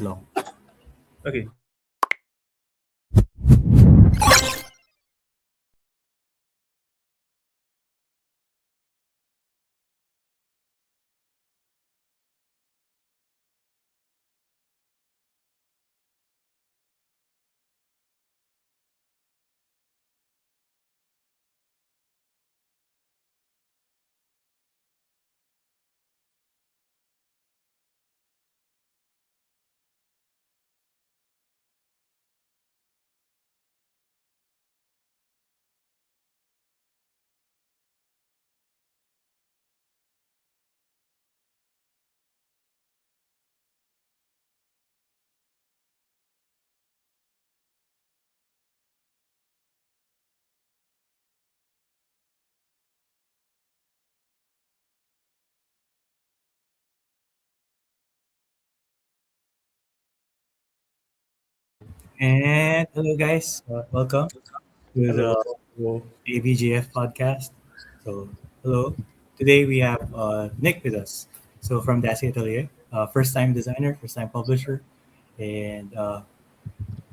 long. Okay. And hello, guys. Welcome to Hello. the ABGF podcast. So, hello. Today we have Nick with us. So, from Daci Atelier, first time designer, first time publisher. And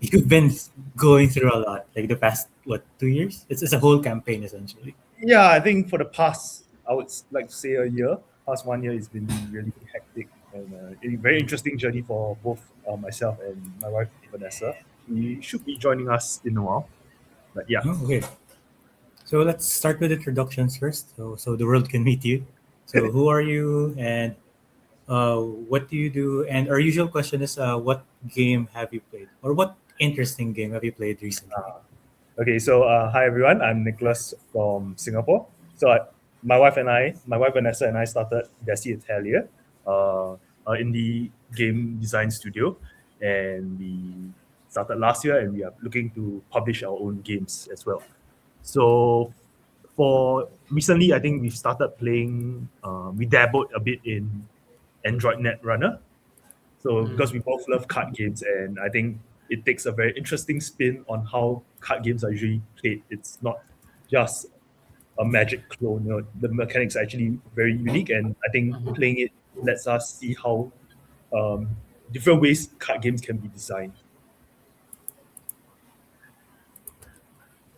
you've been going through a lot, like the past, what, 2 years? It's a whole campaign, essentially. Yeah, I think for the past, I would like to say a year, past 1 year, it's been really hectic and a very interesting journey for both myself and my wife Vanessa. She should be joining us in a while, but yeah. Oh, okay. So, let's start with introductions first, so the world can meet you. So, who are you and what do you do? And our usual question is, what game have you played, or what interesting game have you played recently? Okay, so hi everyone, I'm Nicholas from Singapore. So my wife Vanessa and I started Desi Atelier, indie game design studio, and we started last year, and we are looking to publish our own games as well. So for recently, I think we've started playing. We dabbled a bit in Android Netrunner. So because we both love card games, and I think it takes a very interesting spin on how card games are usually played. It's not just a magic clone. The mechanics are actually very unique, and I think playing it lets us see how um, different ways card games can be designed.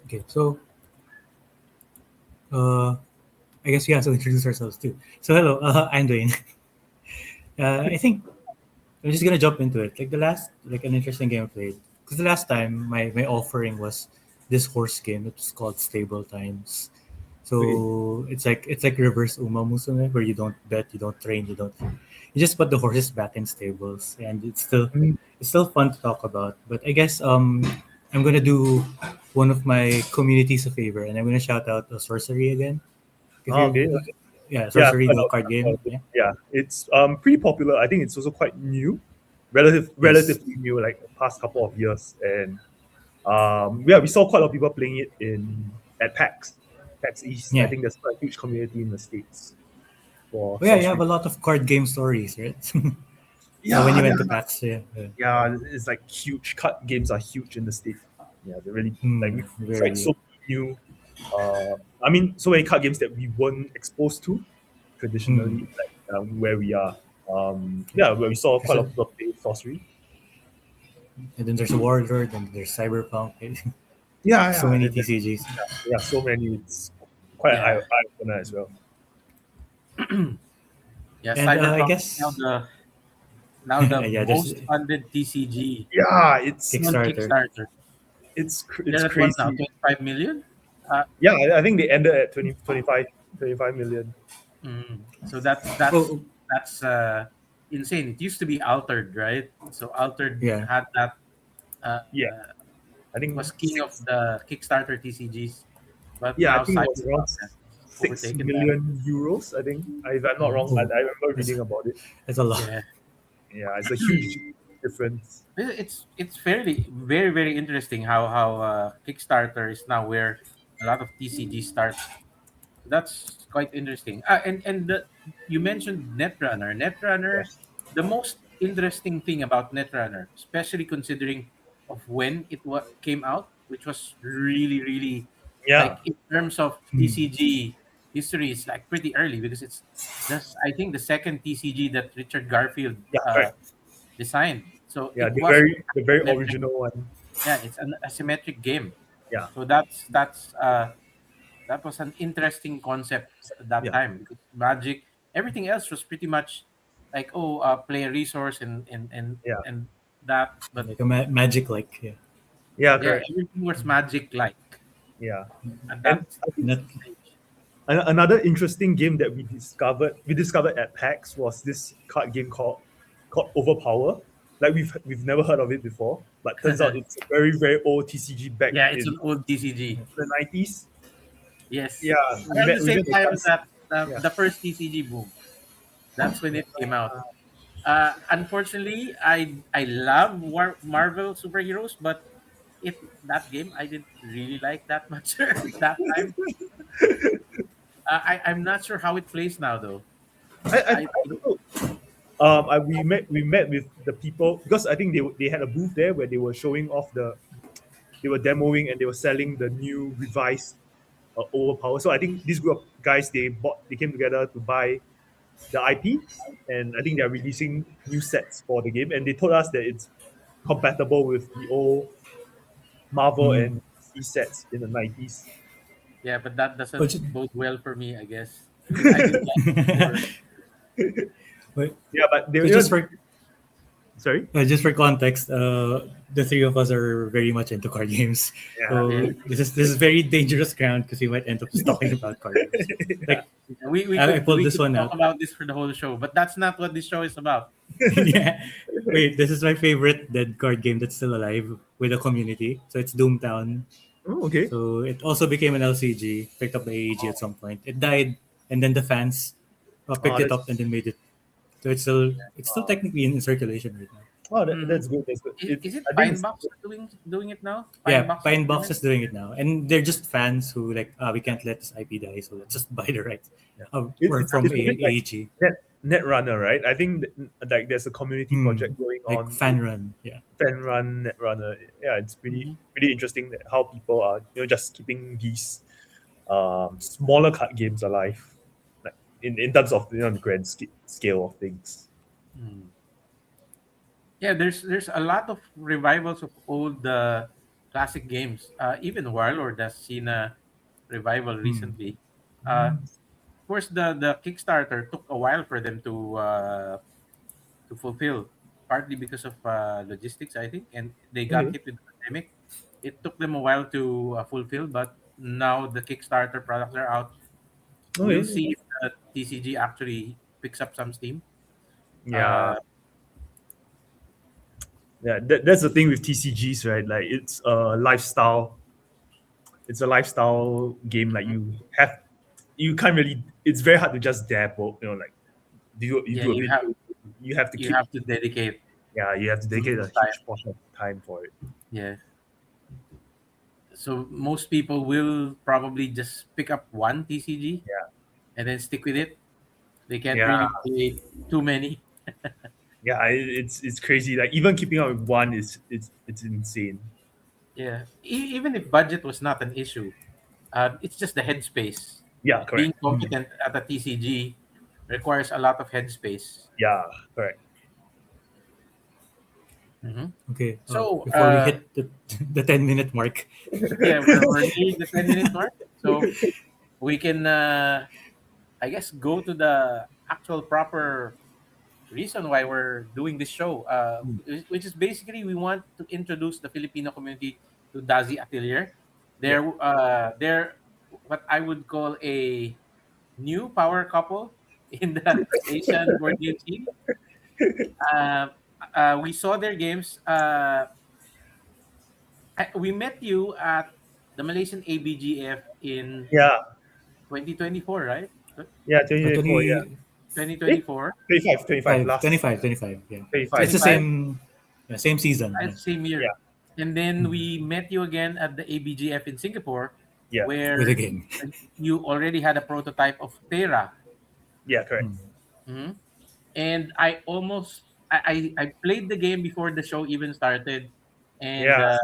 Okay, so uh, I guess we have to introduce ourselves too. So hello, I'm Dwayne. I think I'm just gonna jump into it. Like the last, like an interesting game I played. Because the last time my offering was this horse game. It was called Stable Times. Okay. So it's like reverse Uma Musume, where you don't bet, you don't train, you just put the horses back in stables, and Mm. it's still fun to talk about. But I guess I'm gonna do one of my communities a favor, and I'm gonna shout out the sorcery again. If Ah, you, okay. yeah, Yeah, I've sorcery, heard the of card it, I've heard game. of it. Yeah. Yeah, it's pretty popular. I think it's also quite new, Yes. relatively new, like the past couple of years. And yeah, we saw quite a lot of people playing it in at PAX East. I Yeah. think there's quite a huge community in the States for Oh yeah, you have sorcery. a lot of card game stories, right? When Yeah, you yeah, went to PAX, yeah. yeah. It's like huge. Card games are huge in the States. Yeah, they're really like we tried Very. so many new. I mean, so many card games that we weren't exposed to Hmm. traditionally, like where we are. Yeah, where we saw There's quite a lot a, of people play sorcery. and then there's a Warlord, and there's Cyberpunk. Yeah, So yeah, many TCGs. yeah. So many. It's quite eye Yeah, opener as well. yeah. And I Cyberpunk is guess, now the yeah, there's most funded TCG Yeah, on Kickstarter. Kickstarter. it's They're at what now? crazy. 25 million. Uh, Yeah, I think they ended at 25 million. so that's Oh, that's insane. It used to be Altered, right? So Altered yeah. had that Yeah, I think was king of the Kickstarter TCGs, but yeah, I now think it was around Cyberpunk has six overtaken that. million euros. I think if I'm not wrong, Oh, I remember that's, reading about it. that's a lot. Yeah, Yeah, it's a huge difference. it's fairly very interesting how Kickstarter is now where a lot of TCG starts. That's quite interesting. You mentioned Netrunner. Yeah, Netrunner, the most interesting thing about Netrunner, especially considering of when came out, which was really yeah, like in terms of TCG history, it's like pretty early because it's just I think the second TCG that Richard Garfield yeah, correct. designed. So Yeah, it was the very asymmetric. original one. Yeah, it's an asymmetric game. Yeah, So that was an interesting concept at that yeah, time because Magic, everything else was pretty much like, oh, play a resource yeah, and that, but like a magic, like yeah, yeah. yeah, Correct. everything was Magic like Yeah, at and that I think not stage. another interesting game that we discovered at PAX was this card game called Overpower. Like we've never heard of it before, but turns out it's a very very old TCG back Yeah, it's in an old TCG. the 90s. Yes, Yeah, around the we same met the time guys. that Yeah, the first TCG boom. That's when it came out. Unfortunately, I love Marvel superheroes, but it that game I didn't really like that much that time. I'm not sure how it plays now though. I don't know. We met with the people because I think they had a booth there where they were showing off they were demoing and they were selling the new revised Overpower. So I think this group of guys they came together to buy the IP, and I think they're releasing new sets for the game. And they told us that it's compatible with the old Marvel mm, and DC sets in the 90s. Yeah, but that doesn't but just, bode well for me, I guess, because I didn't like it before. but, Yeah, but they but were sorry. just for context, the three of us are very much into card games. Yeah, Yeah, So this is very dangerous ground because we might end up just talking about card games. yeah. Like we I pulled we this could one talk out. about this for the whole show, but that's not what this show is about. Yeah. Wait, this is my favorite dead card game that's still alive with a community. So it's Doomtown. Oh, okay. So it also became an LCG, picked up by AEG at some point. It died, and then the fans picked Oh, it that's up and then made it. So it's still technically in circulation right now. Mhm. that's good. That's good. Is it I think Pine it's Box doing it now? Pine Yeah, Box Pine Box Entertainment? is doing it now, and they're just fans who like we can't let this IP die, so let's just buy the rights. yeah. We're from It's a bit like AEG, Netrunner, right? I think like there's a community project going like on with fan run. Yeah, fan run Netrunner. Yeah, it's Mhm. pretty interesting that how people are just keeping these smaller card games alive, like in terms of the grand scale of things. Mm. Yeah, there's a lot of revivals of old classic games. Even Warlord has seen a revival Hmm. recently. Of course, the Kickstarter took a while for them to fulfill, partly because of logistics, I think, and they got Okay. hit with the pandemic. It took them a while to fulfill, but now the Kickstarter products are out. We'll Okay. see if the TCG actually picks up some steam. Yeah. Uh, Yeah. That's the thing with TCGs, right? Like it's a lifestyle. It's a lifestyle game. Like you can't really. It's very hard to just dabble. Like you yeah, do a bit. You have to you keep. have to dedicate Yeah, you have to dedicate a time. huge portion of time for it. Yeah. So most people will probably just pick up one TCG Yeah. and then stick with it. They can't Yeah. really play too many. Yeah. It's crazy. Like even keeping up with one is it's insane. Yeah. Even if budget was not an issue, it's just the headspace. Yeah. Being Correct. competent at a TCG requires a lot of headspace. Yeah. Correct. Hmm. okay. So, Before we hit the 10-minute mark, yeah, we're nearing the 10-minute mark. So we can, I guess, go to the actual proper reason why we're doing this show, which is basically we want to introduce the Filipino community to Dazi Atelier. Yeah. They're what I would call a new power couple in the Asian board game scene. Uh, we saw their games. We met you at the Malaysian ABGF in Yeah. 2024, right? Yeah. 2024. Yeah. 20, 2024. 25 last 25. Yeah, it's 25. the 25. same season. Yeah. Same year. Yeah. And then Hmm. we met you again at the ABGF in Singapore, Yeah. With a where game. you already had a prototype of Teyra. Yeah. Correct. Hmm. Mhm. And I played the game before the show even started, and Yeah.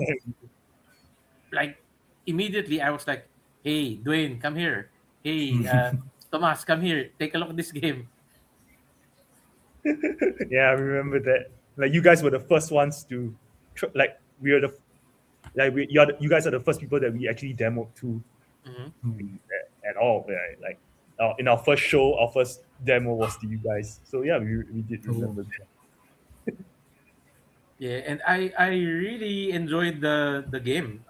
like immediately I was like, "Hey, Dwayne, come here. Hey, Hmm. Tomas, come here. Take a look at this game." Yeah. I remember that. like you guys were the first ones to like we are the you guys are the first people that we actually demoed to Mhm. Mm. at all. Right? Like in our first show, our first demo was to you guys. So yeah, we did Oh. remember that. Yeah, and I really enjoyed the game.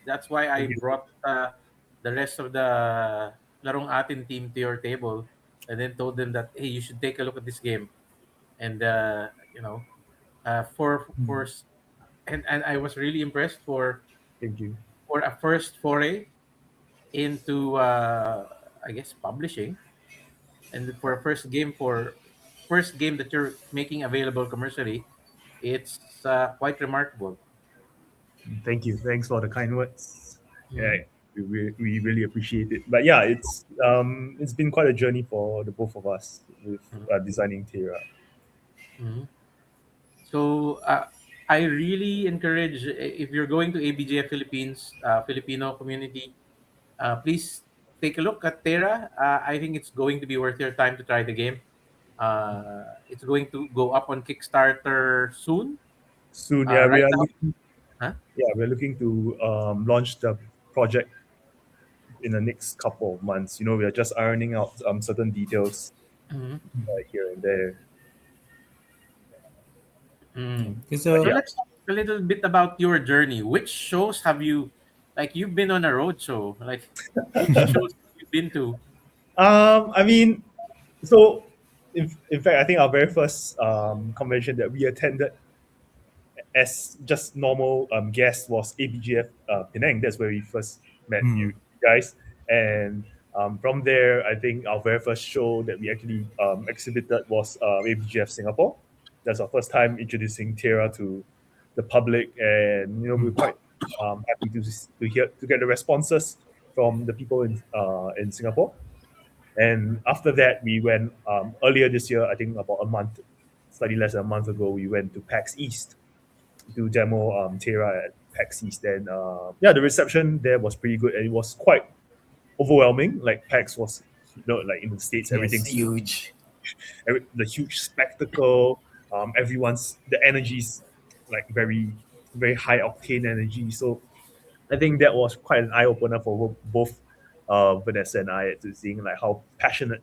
That's why I Thank you. brought the rest of the Larong Atin team to your table, and then told them that hey, you should take a look at this game. And Mm. and I was really impressed Thank you. for a first foray into I guess publishing, and for a first game that you're making available commercially, it's quite remarkable. Thank you. Thanks for the kind words. Yeah, Mhm. we really appreciate it. But yeah, it's been quite a journey for the both of us with Mhm. designing Teyra. Mhm. So I really encourage if you're going to ABGF Philippines Filipino community, please take a look at Terra. I think it's going to be worth your time to try the game. It's going to go up on Kickstarter soon. Soon, yeah, Right now, huh? we're looking to launch the project in the next couple of months. You know, we are just ironing out certain details Mhm. here and there. Mm. Because But So yeah, let's talk a little bit about your journey. Which shows have you, like, you've been on a road show? Like, which shows have you been to? I mean, so in fact, I think our very first convention that we attended as just normal guests was ABGF Penang. That's where we first met you mm. guys, and from there, I think our very first show that we actually exhibited was ABGF Singapore. That's our first time introducing Teyra to the public, and you know we're Mm. quite happy to hear to get the responses from the people in Singapore. And after that, we went earlier this year. I think about a month, slightly less than a month ago, we went to PAX East to demo Teyra at PAX East. And yeah, the reception there was pretty good, and it was quite overwhelming. Like PAX was, you know, like in the states, Yes, everything's huge. the huge spectacle. Everyone's the energy's like very high octane energy. So I think that was quite an eye opener for both Vanessa and I to seeing like how passionate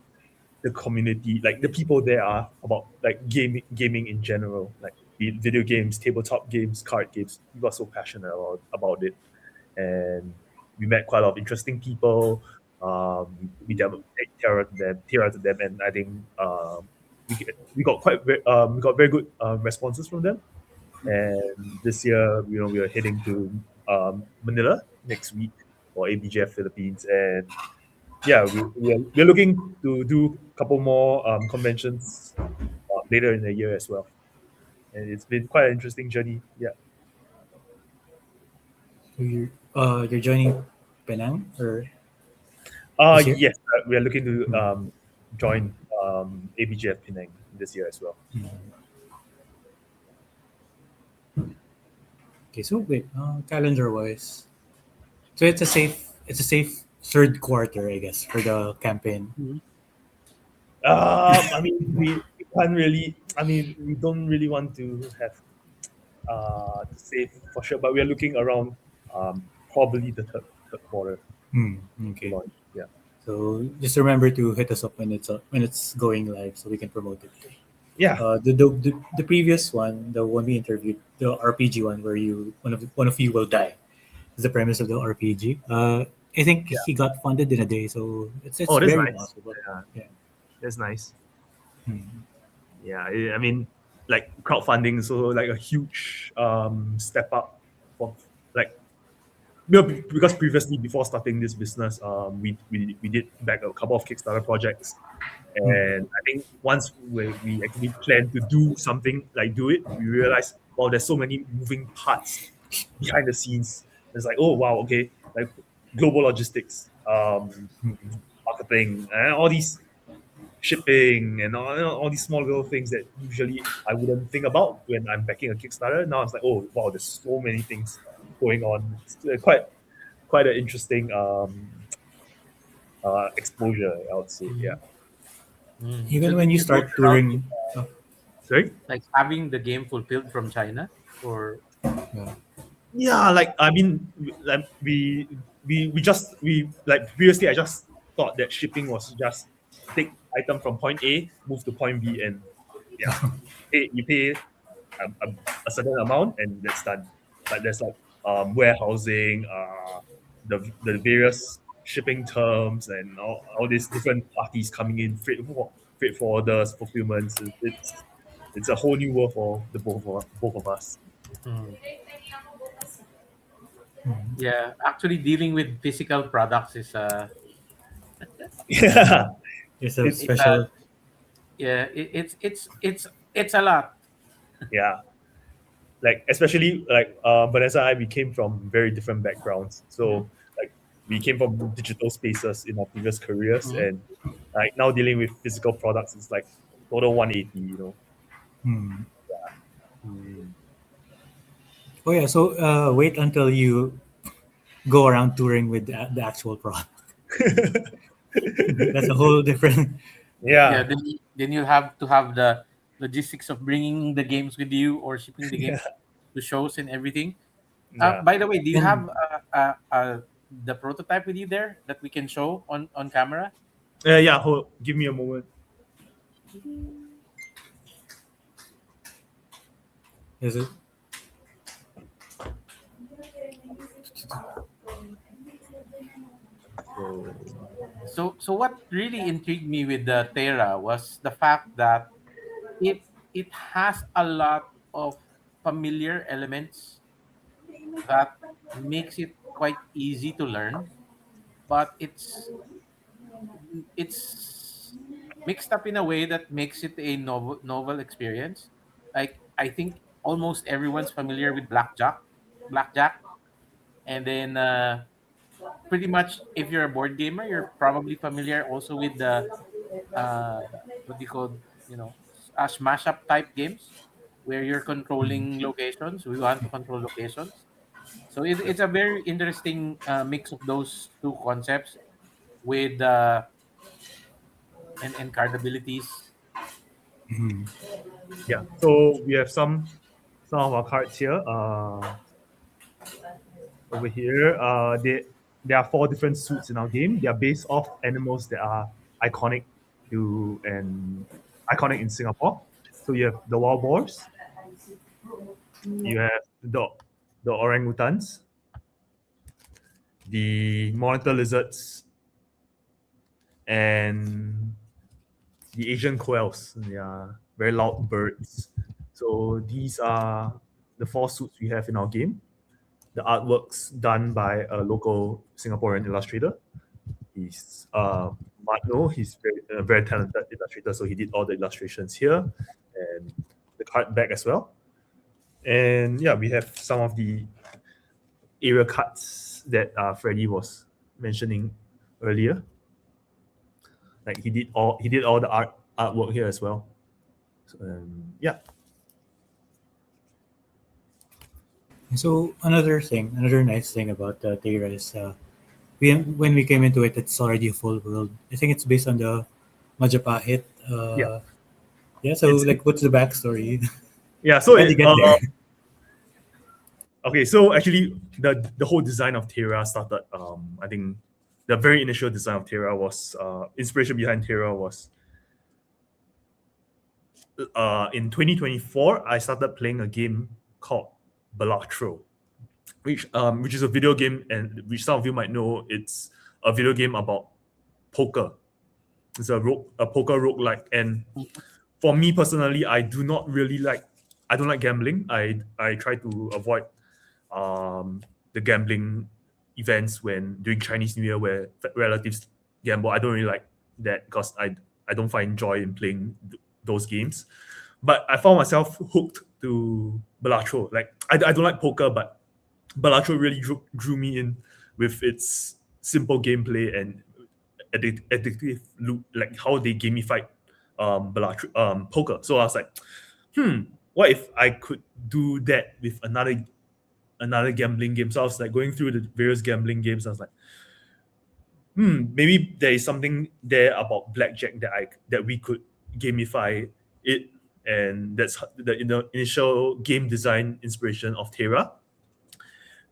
the community, like the people there are about like gaming in general, like be it video games, tabletop games, card games. We got so passionate about it, and we met quite a lot of interesting people. We demoed Terra to them, and I think we got very good responses from them. And this year, you know, we are heading to Manila next week for ABGF Philippines, and yeah, we're looking to do a couple more conventions later in the year as well. And it's been quite an interesting journey. Yeah. So you're joining Penang or this year? Yes, we are looking to Mm. join ABGF Penang this year as well. Mm. Okay, so wait, calendar wise, so it's a safe third quarter, I guess, for the campaign. Mhm. I mean, we can't really. I mean, we don't really want to have to say for sure, but we are looking around probably the third quarter Hmm. to Okay. launch. Yeah. So just remember to hit us up when it's going live, so we can promote it. Yeah. The previous one, the one we interviewed, the RPG one, where one of you will die, is the premise of the RPG. I think Yeah. he got funded in a day, so it's Oh, that's very nice. possible. Yeah, Yeah. that's nice. Hmm. Yeah, I mean, like crowdfunding, so like a huge step up for like you know, because previously before starting this business, we did back a couple of Kickstarter projects, Hmm. and I think once we actually plan to do something like do it, we realized wow, there's so many moving parts behind the scenes. It's like oh wow, okay, like global logistics, Hmm. marketing, and all these shipping and all, you know, all these small little things that usually I wouldn't think about when I'm backing a Kickstarter. Now it's like, oh wow, there's so many things going on. It's quite an interesting exposure, I would say. Yeah. Mhm. So Even when did you you go start around? touring, oh, Sorry. Like having the game fulfilled from China, or Yeah. Yeah, like I mean, like we like previously I just thought that shipping was just take item from point A, move to point B, and yeah, you pay a, a certain amount and that's done. But there's like warehousing, the various shipping terms and all these different parties coming in, freight forwarders, fulfillments. It's a whole new world for the both of us. Hmm. Mhm. Yeah, actually dealing with physical products is Yeah, It's a it's it's a special. yeah, it's a lot. yeah. Like especially like Vanessa and I, we came from very different backgrounds. Mhm. So like we came from digital spaces in our previous careers, Mhm. and like now dealing with physical products is like total 180. You know. Hmm. Mm. Oh yeah. So wait until you go around touring with the actual product. That's a whole different. Yeah, Yeah, then you'll have to have the logistics of bringing the games with you or shipping the yeah, games to shows and everything. yeah. By the way, do you And have the prototype with you there that we can show on camera? Yeah. Give me a moment. is it? So So what really intrigued me with the Teyra was the fact that it it has a lot of familiar elements that makes it quite easy to learn, but it's mixed up in a way that makes it a novel experience. Like I think almost everyone's familiar with blackjack, and then pretty much if you're a board gamer, you're probably familiar also with the uh, what do you call, you know, smash up type games where you're Mhm. controlling locations. We want to control locations, so it's a very interesting mix of those two concepts with and card abilities. Mhm. yeah, so we have some of our cards here. Over here, there are four different suits in our game. They are based off animals that are iconic and iconic in Singapore. So you have the wild boars, you have the orangutans, the monitor lizards, and the Asian quails. They are very loud birds. So these are the four suits we have in our game. The artworks done by a local Singaporean illustrator. He's Matno. He's a very talented illustrator, so he did all the illustrations here and the card back as well. And yeah, we have some of the area cards that Freddie was mentioning earlier. Like he did all the artwork here as well. So, yeah, So another nice thing about Teyra is when we came into it, it's already a full world. I think it's based on the Majapahit. yeah. Yeah. So It's like, what's the backstory? yeah. So How'd you get there? okay. So actually, the whole design of Terra started. I think the very initial design of Terra was inspiration behind Terra was in 2024. I started playing a game called Balatro, which is a video game, and which some of you might know. It's a video game about poker. It's a poker roguelike, and for me personally, I don't like gambling. I try to avoid the gambling events when during Chinese New Year where relatives gamble. I don't really like that because I don't find joy in playing those games. But I found myself hooked to Balatro. Like I don't like poker, but Balatro really drew me in with its simple gameplay and addictive loop, like how they gamified poker. So I was like, what if I could do that with another gambling game? So I was like going through the various gambling games. I was like, maybe there is something there about blackjack that we could gamify it and that's the initial game design inspiration of Teyra.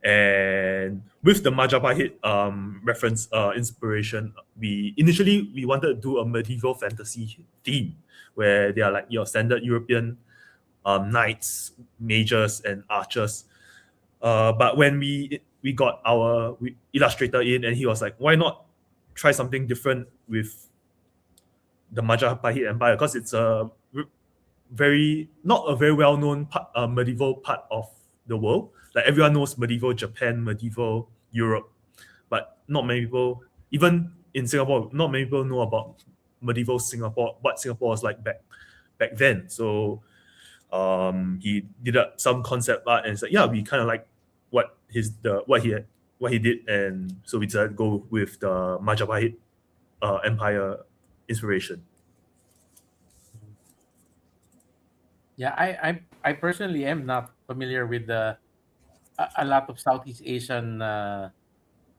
And with the Majapahit reference inspiration, we initially wanted to do a medieval fantasy theme where they are like your standard European knights, mages, and archers. But when we got our illustrator in, and he was like, "Why not try something different with the Majapahit Empire? Because it's a very not a very well known medieval part of the world. Like everyone knows medieval Japan, medieval Europe, but not many people, even in Singapore, not many people know about medieval Singapore, what Singapore was like back then. So he did some concept art, and it's like, yeah, we kind of like what he did, and so we decided to go with the Majapahit Empire inspiration. Yeah, I personally am not familiar with a lot of Southeast Asian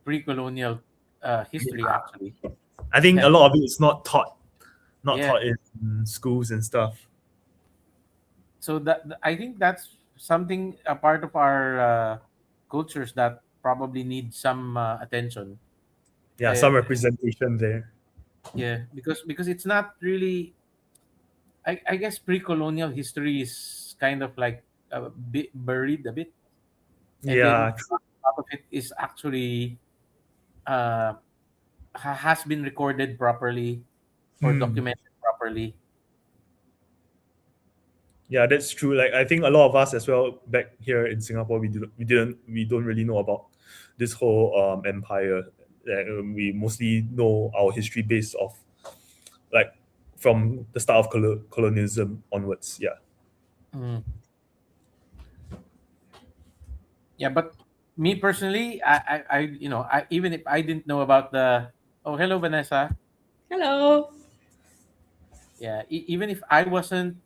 pre-colonial history. Actually, I think a yeah, lot of it is not yeah. taught in schools and stuff. So I think that's something a part of our cultures that probably need some attention. Yeah, Uh, some representation there. yeah, because it's not really. I guess pre-colonial history is kind of like a bit buried a bit, and then Yeah, a lot of it is actually uh, has been recorded properly or mm. documented properly. Yeah, that's true. Like I think a lot of us as well back here in Singapore, we don't really know about this whole empire. We mostly know our history based off like from the start of colonialism onwards. Yeah. Mm. Yeah, but me personally, even if I didn't know about the oh hello Vanessa, Hello. yeah, even if I wasn't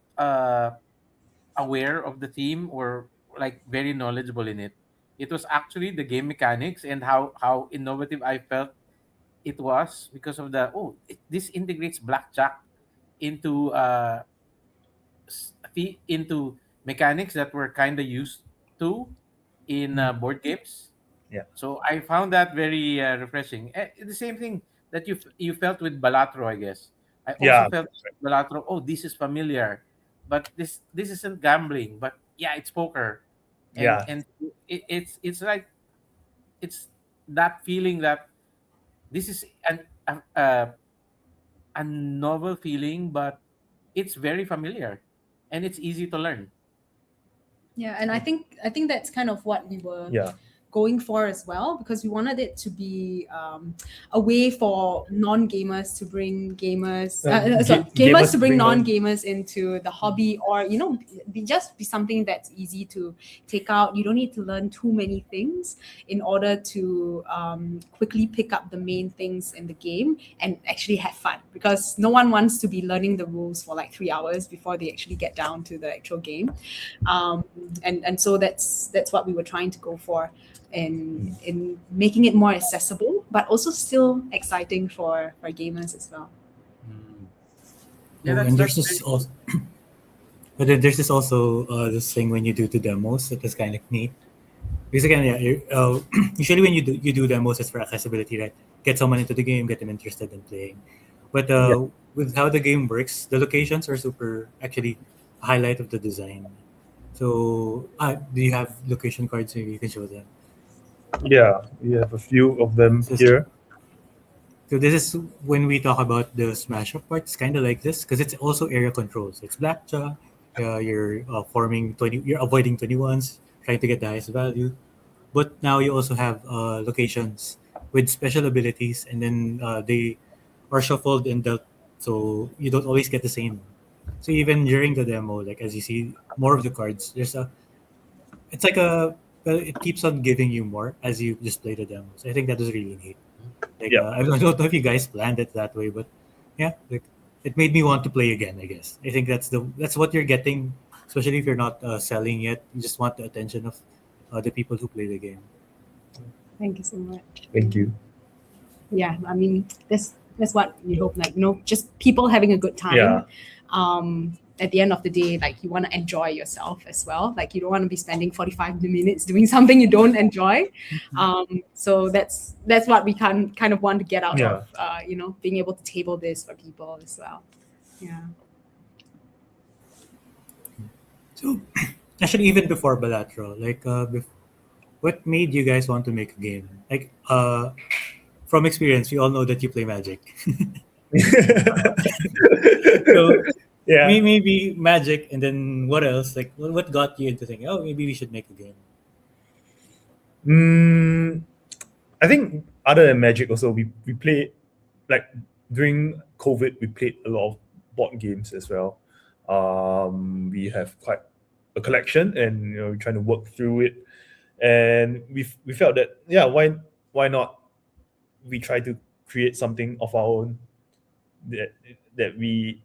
aware of the theme or like very knowledgeable in it, it was actually the game mechanics and how innovative I felt it was because of this integrates blackjack into into mechanics that were kind of used to in Mm. board games. Yeah. So I found that very refreshing. The same thing that you felt with Balatro, I guess. I also Yeah. felt with Balatro. Oh, this is familiar, but this isn't gambling. But yeah, it's poker, Yeah. and it's like it's that feeling that this is a novel feeling, but it's very familiar, and it's easy to learn. Yeah, and I think that's kind of what we were Yeah. going for as well, because we wanted it to be a way for non-gamers to bring gamers, gamers to bring non-gamers into the hobby, or be something that's easy to take out. You don't need to learn too many things in order to quickly pick up the main things in the game and actually have fun, because no one wants to be learning the rules for like 3 hours before they actually get down to the actual game. And so that's what we were trying to go for in making it more accessible, but also still exciting for gamers as well. Yeah, and there's that's this also, but then there's this also this thing when you do the demos that is kind of neat. Because again, usually when you do demos, it's for accessibility, right? Get someone into the game, get them interested in playing. But with how the game works, the locations are super actually a highlight of the design. So, do you have location cards? Maybe you can show them. Yeah, we have a few of them here. So this is when we talk about the smash up part. It's kind of like this because it's also area controls. It's blackjack. You're forming 20. You're avoiding 21s, trying to get the highest value. But now you also have locations with special abilities, and then they are shuffled and dealt, so you don't always get the same. So even during the demo, like as you see more of the cards, it's like it keeps on giving you more as you just play the demos. I think that was really neat. Like I don't know if you guys planned it that way, but yeah, like it made me want to play again. I guess I think that's what you're getting, especially if you're not selling yet. You just want the attention of the people who play the game. Thank you so much. Thank you. Yeah, I mean that's what we hope. Like just people having a good time. Yeah. at the end of the day, like you want to enjoy yourself as well. Like you don't want to be spending 45 minutes doing something you don't enjoy. So that's what we kind of want to get out Yeah. of being able to table this for people as well. Yeah. So, actually, even before Balatro, like, what made you guys want to make a game? Like, from experience, we all know that you play Magic. So, Yeah. maybe Magic, and then what else? Like, what got you into thinking, oh, maybe we should make a game? I think other than Magic, also we played, like, during COVID, we played a lot of board games as well. We have quite a collection, and we're trying to work through it, and we felt that, yeah, why not we try to create something of our own that that we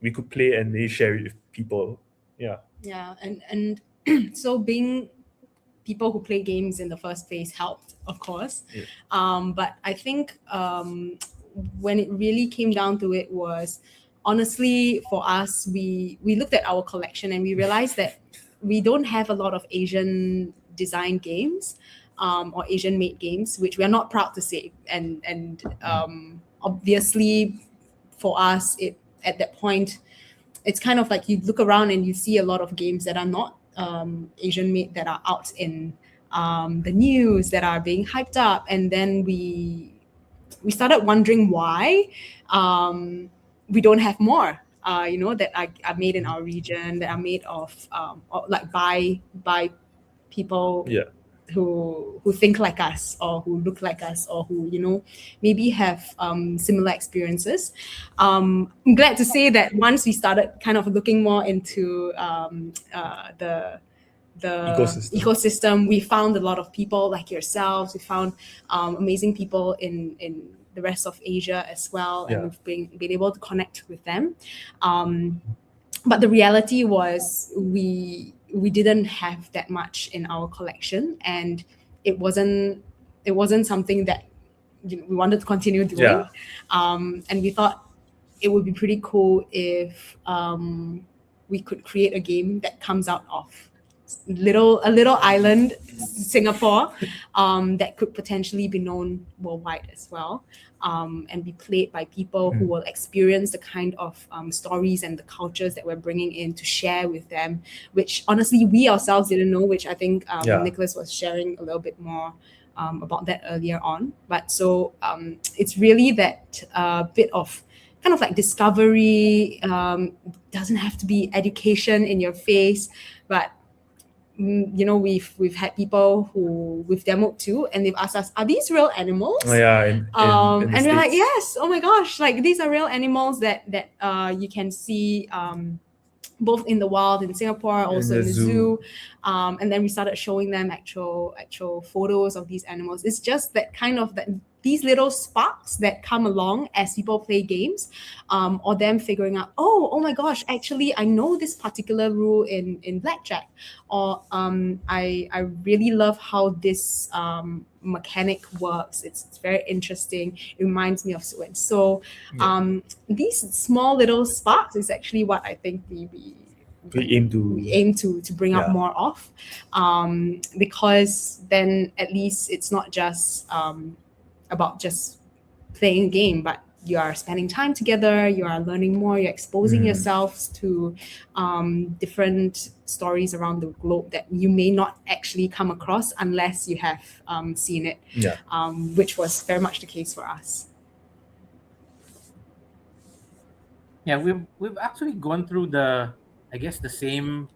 we could play and they share it with people. Yeah. Yeah, and so being people who play games in the first place helped, of course. Yeah. But I think when it really came down to it was, honestly, for us, we looked at our collection and we realized that we don't have a lot of Asian designed games or Asian made games, which we are not proud to say. And obviously, for us, at that point, it's kind of like you look around and you see a lot of games that are not Asian made, that are out in the news, that are being hyped up, and then we started wondering why we don't have more. That are made in our region, that are made of or like by people Yeah. who think like us, or who look like us, or who maybe have similar experiences. I'm glad to say that once we started kind of looking more into the ecosystem, we found a lot of people like yourselves. We found amazing people in the rest of Asia as well, and we've been able to connect with them. But the reality was we didn't have that much in our collection, and it wasn't something that we wanted to continue doing. Yeah. And we thought it would be pretty cool if we could create a game that comes out of a little island, Singapore, that could potentially be known worldwide as well, and be played by people who will experience the kind of stories and the cultures that we're bringing in to share with them, which honestly we ourselves didn't know, which I think Nicholas was sharing a little bit more about that earlier on. But so it's really that bit of kind of like discovery. Doesn't have to be education in your face, but we've had people who we've demoed to, and they've asked us, are these real animals? Yeah. In And the we're like, States. yes, oh my gosh, like these are real animals that you can see both in the wild in Singapore, also in the zoo. And then we started showing them actual photos of these animals. It's just that kind of these little sparks that come along as people play games, or them figuring out, oh my gosh, actually I know this particular rule in blackjack, or I really love how this mechanic works. It's very interesting. It reminds me of so and so. These small little sparks is actually what I think we aim to bring out more of, because then at least it's not just about just playing a game, but you are spending time together, you are learning more, you're exposing yourselves to different stories around the globe that you may not actually come across unless you have seen it, which was very much the case for us. Yeah, we've actually gone through the same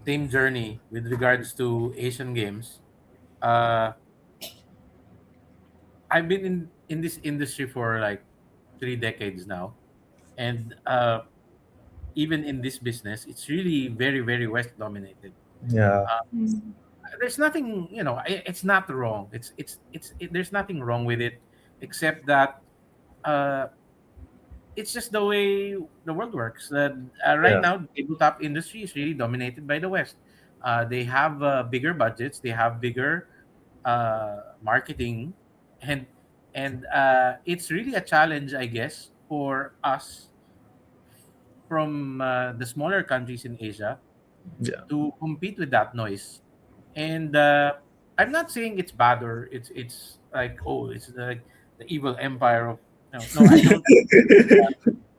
journey with regards to Asian games. I've been in this industry for like 3 decades now, and even in this business, it's really very, very West dominated. Yeah. There's nothing, it's not wrong. There's nothing wrong with it, except that uh, it's just the way the world works. Right now, the tabletop industry is really dominated by the West. They have bigger budgets, they have bigger marketing, and it's really a challenge, I guess, for us from the smaller countries in Asia Yeah. to compete with that noise. And I'm not saying it's bad or it's like, oh, it's like the evil empire of, no, I don't.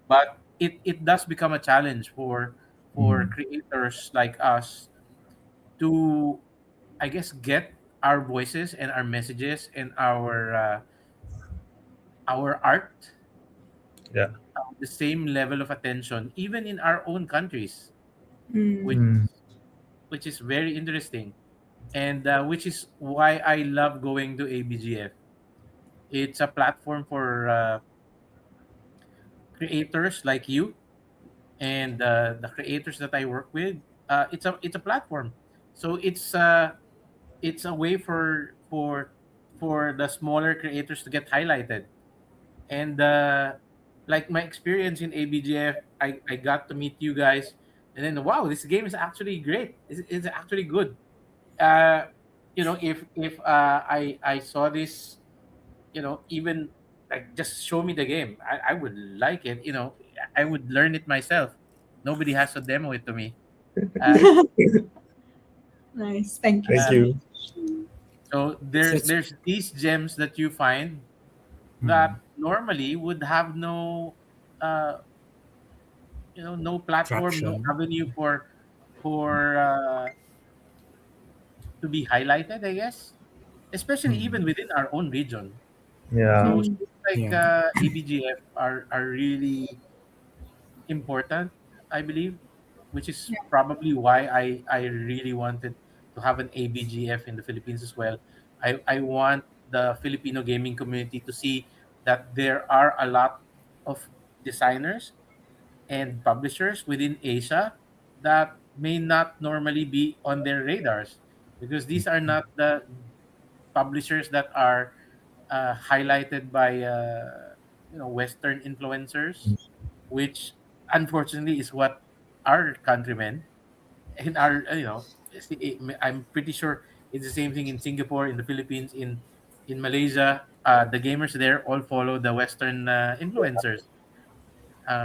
But it does become a challenge for Mm. creators like us to, I guess, get our voices and our messages and our art Yeah. the same level of attention even in our own countries, Mm. which Mm. which is very interesting, and which is why I love going to ABGF. It's a platform for creators like you and the creators that I work with. It's a platform, so it's a way for the smaller creators to get highlighted. And like my experience in ABGF, I got to meet you guys, and then wow, this game is actually great. It's actually good. Uh, if I saw this, even like just show me the game, I would like it. I would learn it myself. Nobody has to demo it to me. Uh, Nice. Thank you Thank uh, so you. much. so It's there's these gems that you find mm, that normally would have uh, no platform, no traction. avenue for to be highlighted, I guess, especially even Mm, within our own region. Yeah. So Mm. things like yeah. ABGF are really important, I believe, which is Yeah. probably why I really wanted to have an ABGF in the Philippines as well. I want the Filipino gaming community to see that there are a lot of designers and publishers within Asia that may not normally be on their radars, because these are not the publishers that are highlighted by Western influencers, which unfortunately is what our countrymen in our I'm pretty sure it's the same thing in Singapore, in the Philippines, in Malaysia. The gamers there all follow the Western influencers.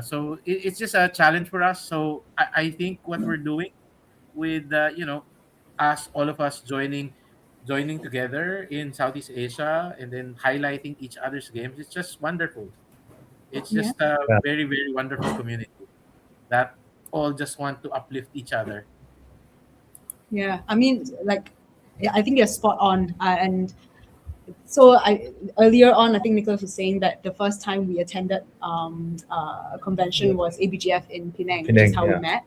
So it's just a challenge for us. So I think what we're doing with us, all of us joining together in Southeast Asia and then highlighting each other's games, it's just wonderful. It's Yeah. just a Yeah. very, very wonderful community that all just want to uplift each other. Yeah. I mean, like, yeah, I think you're spot on. And so I earlier on, I think Nicholas was saying that the first time we attended a convention was ABGF in Penang, which is Penang. how we Yeah. met.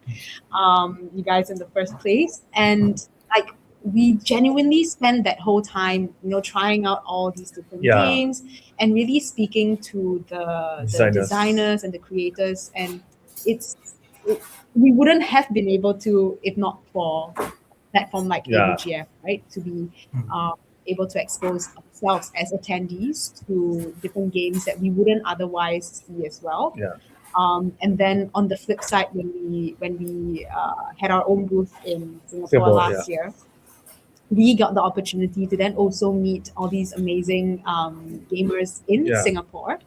You guys in the first place, and like we genuinely spent that whole time, trying out all these different Yeah. games and really speaking to the Designers. designers and the creators, and it's it, we wouldn't have been able to if not for platform like Yeah. ABGF, right? To be Mm, um, able to expose ourselves as attendees to different games that we wouldn't otherwise see as well. Yeah. And then on the flip side, when we had our own booth in Singapore Singapore. Yeah. last year, we got the opportunity to then also meet all these amazing gamers in Yeah. Singapore,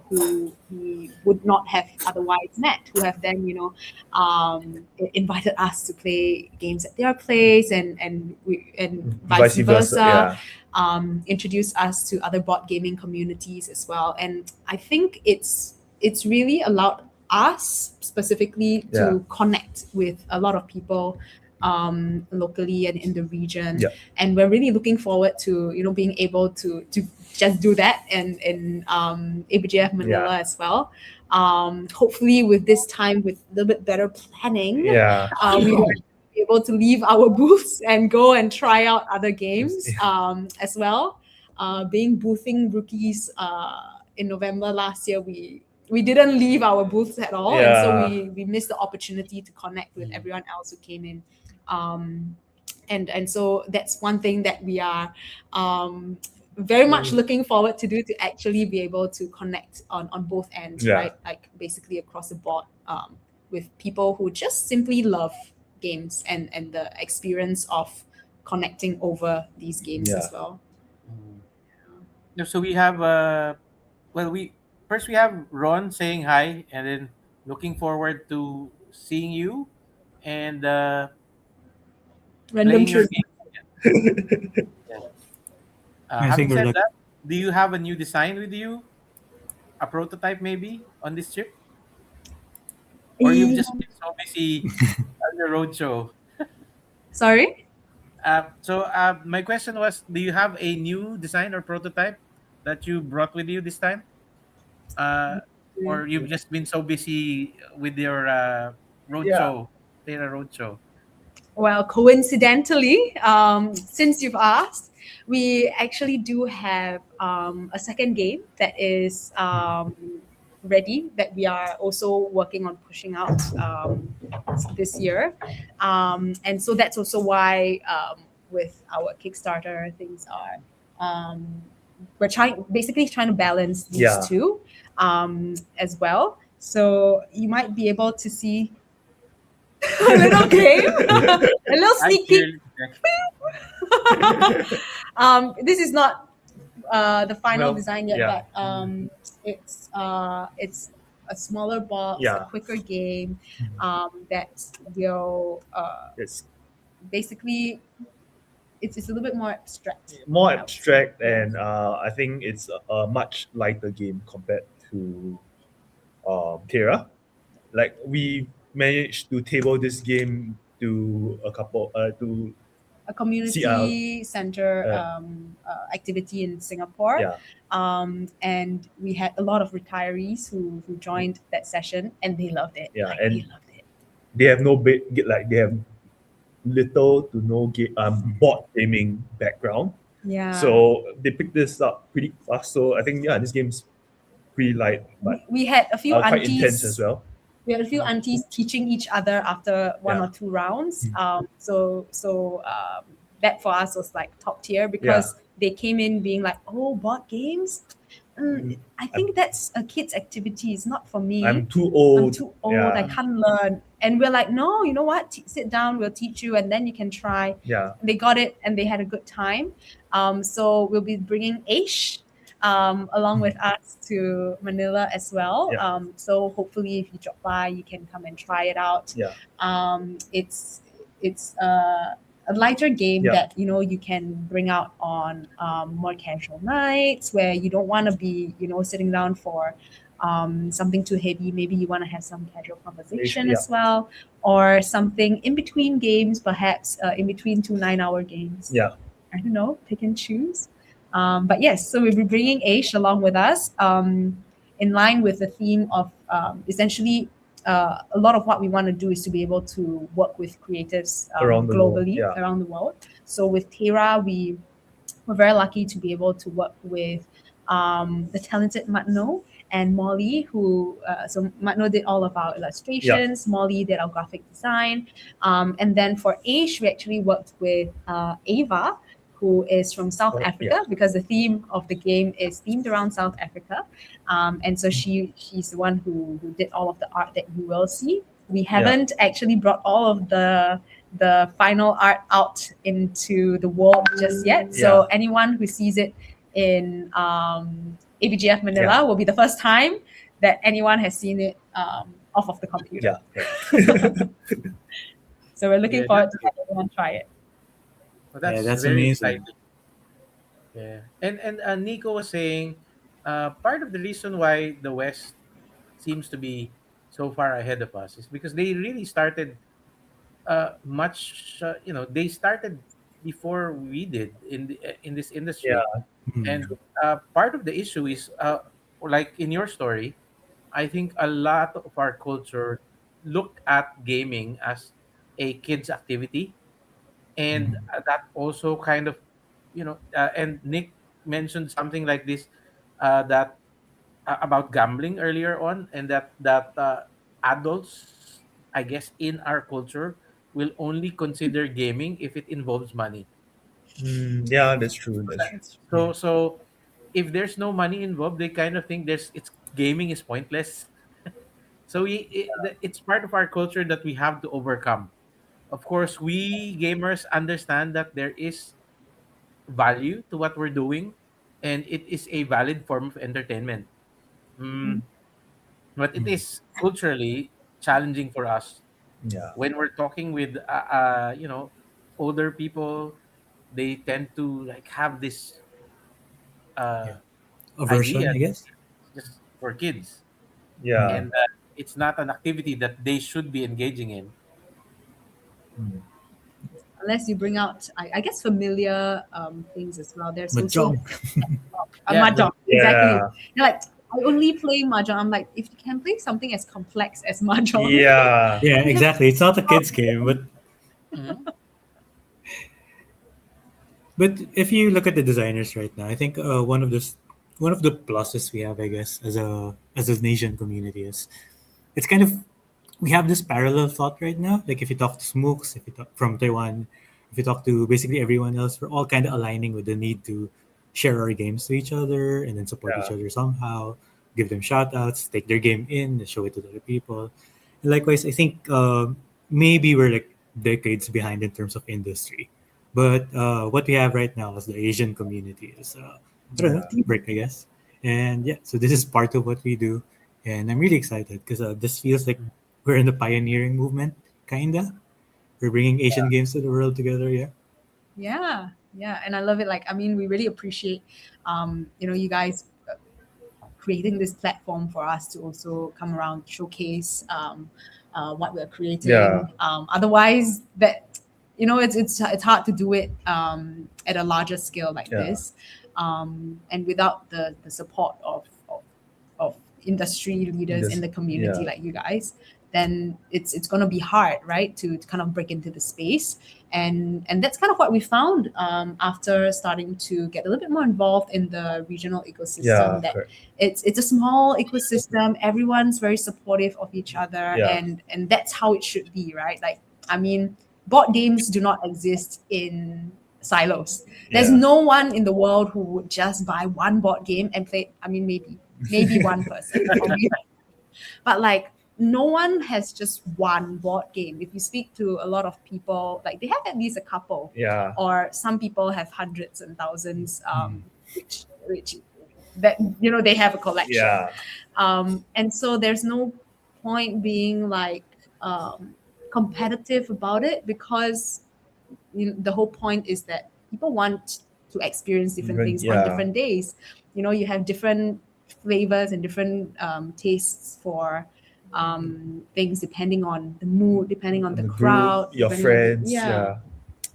who we would not have otherwise met, who have then invited us to play games at their place, and vice Vice versa. versa, Yeah. introduce us to other board gaming communities as well. And I think it's really allowed us specifically Yeah. to connect with a lot of people locally and in the region. Yeah. And we're really looking forward to being able to just do that in ABGF Manila Yeah. as well. Hopefully, with this time, with a little bit better planning, Yeah. we will be able to leave our booths and go and try out other games as well. Being boothing rookies in November last year, we didn't leave our booths at all, and so Yeah. we missed the opportunity to connect with everyone else who came in. um, and so that's one thing that we are very much looking forward to do, to actually be able to connect on both ends, Yeah. right? Like basically across the board, with people who just simply love games and the experience of connecting over these games Yeah. as well. Mm. No, so we have well, we have Ron saying hi, and then Looking forward to seeing you and Random playing your trip. game. Yeah. I Having think we're said like that, do you have a new design with you? A prototype maybe on this trip? Or you've Yeah. just been so busy on the roadshow? Sorry. My question was, do you have a new design or prototype that you brought with you this time? Uh, or you've just been so busy with your Yeah. roadshow, Teyra roadshow? Well, coincidentally, since you've asked, we actually do have a second game that is ready that we are also working on pushing out this year. And so that's also why with our Kickstarter, things are. Um, we're trying to balance these Yeah. two as well. So you might be able to see a little game, a little I sneak peek. clearly detect. This is not the final Well, design yet, yeah. but it's a smaller box, a Yeah. quicker game that will It's basically it's a little bit more abstract. more I would say. abstract, and I think it's a much lighter game compared to Terra. Like we managed to table this game to a couple to A see community center uh, activity in Singapore. yeah, And we had a lot of retirees who joined that session and they loved it. yeah, Like they and loved it. they have no like they have little to no board gaming background, Yeah. so they picked this up pretty fast. So I think this game's pretty light but We had a few quite intense as aunties. well. We had a few aunties teaching each other after one Yeah. or two rounds. So that for us was like top tier Yeah. because they came in being like, "Oh, board games. I think that's a kid's activity. It's not for me. I'm too I'm old. too old. I Yeah, can't learn." And we're like, "No, you know what? Sit down. We'll teach you, and then you can try." yeah, They got it, and they had a good time. So we'll be bringing Aish along with us to Manila as well. Yeah. So hopefully, if you drop by, you can come and try it out. Yeah. It's a lighter game Yeah. that you can bring out on more casual nights where you don't want to be sitting down for something too heavy. Maybe you want to have some casual conversation Yeah. as well, or something in between games, perhaps in between 2 9-hour games. Yeah. I don't know, pick and choose. But yes, so we'll be bringing Aish along with us in line with the theme of essentially a lot of what we want to do is to be able to work with creatives Around the world, globally, yeah. around the world. So with Teyra, we're very lucky to be able to work with the talented Matno and Molly, so Matno did all of our illustrations, Molly did our graphic design. And then for Aish, we actually worked with Ava, who is from South Africa, because the theme of the game is themed around South Africa. And so she's the one who did all of the art that you will see. We haven't actually brought all of the final art out into the world just yet. So anyone who sees it in ABGF Manila will be the first time that anyone has seen it off of the computer. Yeah. So we're looking Yeah, forward to having everyone try it. Well, that's, that's very amazing. exciting. Yeah, and Nico was saying, part of the reason why the West seems to be so far ahead of us is because they really started much. They started before we did in this industry, Mhm. and part of the issue is like in your story, I think a lot of our culture looked at gaming as a kids activity, and that also kind of and Nick mentioned something like this, that about gambling earlier on, and that adults, I guess, in our culture will only consider gaming if it involves money. Yeah, that's true. That's true. So if there's no money involved, they kind of think it's gaming is pointless. So it's part of our culture that we have to overcome. Of course, we gamers understand that there is value to what we're doing, and it is a valid form of entertainment. Mm, but it is culturally challenging for us Yeah. when we're talking with older people. They tend to like have this uh, Yeah, aversion, idea I that guess. it's just for kids, Mm. Yeah. and it's not an activity that they should be engaging in. Mm. Unless you bring out, I guess, familiar things as well. There's also Mahjong. a Yeah, the mahjong. Exactly. Yeah. You're like, I only play mahjong. I'm like, if you can play something as complex as mahjong, Yeah. Yeah, we have exactly. It's not a kids game, Mhm. but if you look at the designers right now, I think one of the pluses we have, I guess, as a Asian community is it's kind of we have this parallel thought right now. Like if you talk to Smooks, if you talk from Taiwan, if you talk to basically everyone else, we're all kind of aligning with the need to share our games to each other and then support each Yeah. other somehow, give them shout outs, take their game in, and show it to other people. And likewise, I think maybe we're like decades behind in terms of industry. But what we have right now as the Asian community is, I don't know, Yeah. teamwork, I guess. And yeah, so this is part of what we do. And I'm really excited because this feels like we're in the pioneering movement, kinda. We're bringing Asian games to the world together. Yeah, yeah, yeah, and I love it. Like, I mean, we really appreciate, you guys creating this platform for us to also come around, showcase what we're Yeah. creating. Otherwise, that it's hard to do it at a larger scale like Yeah. this, and without the support of industry leaders in This. the community Yeah. like you guys, then it's going to be hard, right, to kind of break into the space. And that's kind of what we found after starting to get a little bit more involved in the regional ecosystem, Yeah. that Correct. it's a small ecosystem. Everyone's very supportive of each other, Yeah. and that's how it should be, right? Like, I mean, board games do not exist in silos. There's Yeah. no one in the world who would just buy one board game and play. I mean, maybe one person, or maybe, but like, no one has just one board game. If you speak to a lot of people, like, they have at least a couple, Yeah. or some people have hundreds and thousands, which that they have a collection. Yeah. And so there's no point being like competitive about it, because the whole point is that people want to experience different Even. things on Yeah. different days. You have different flavors and different tastes for things, depending on the mood, depending on And the the group, crowd, your depending on friends. Yeah.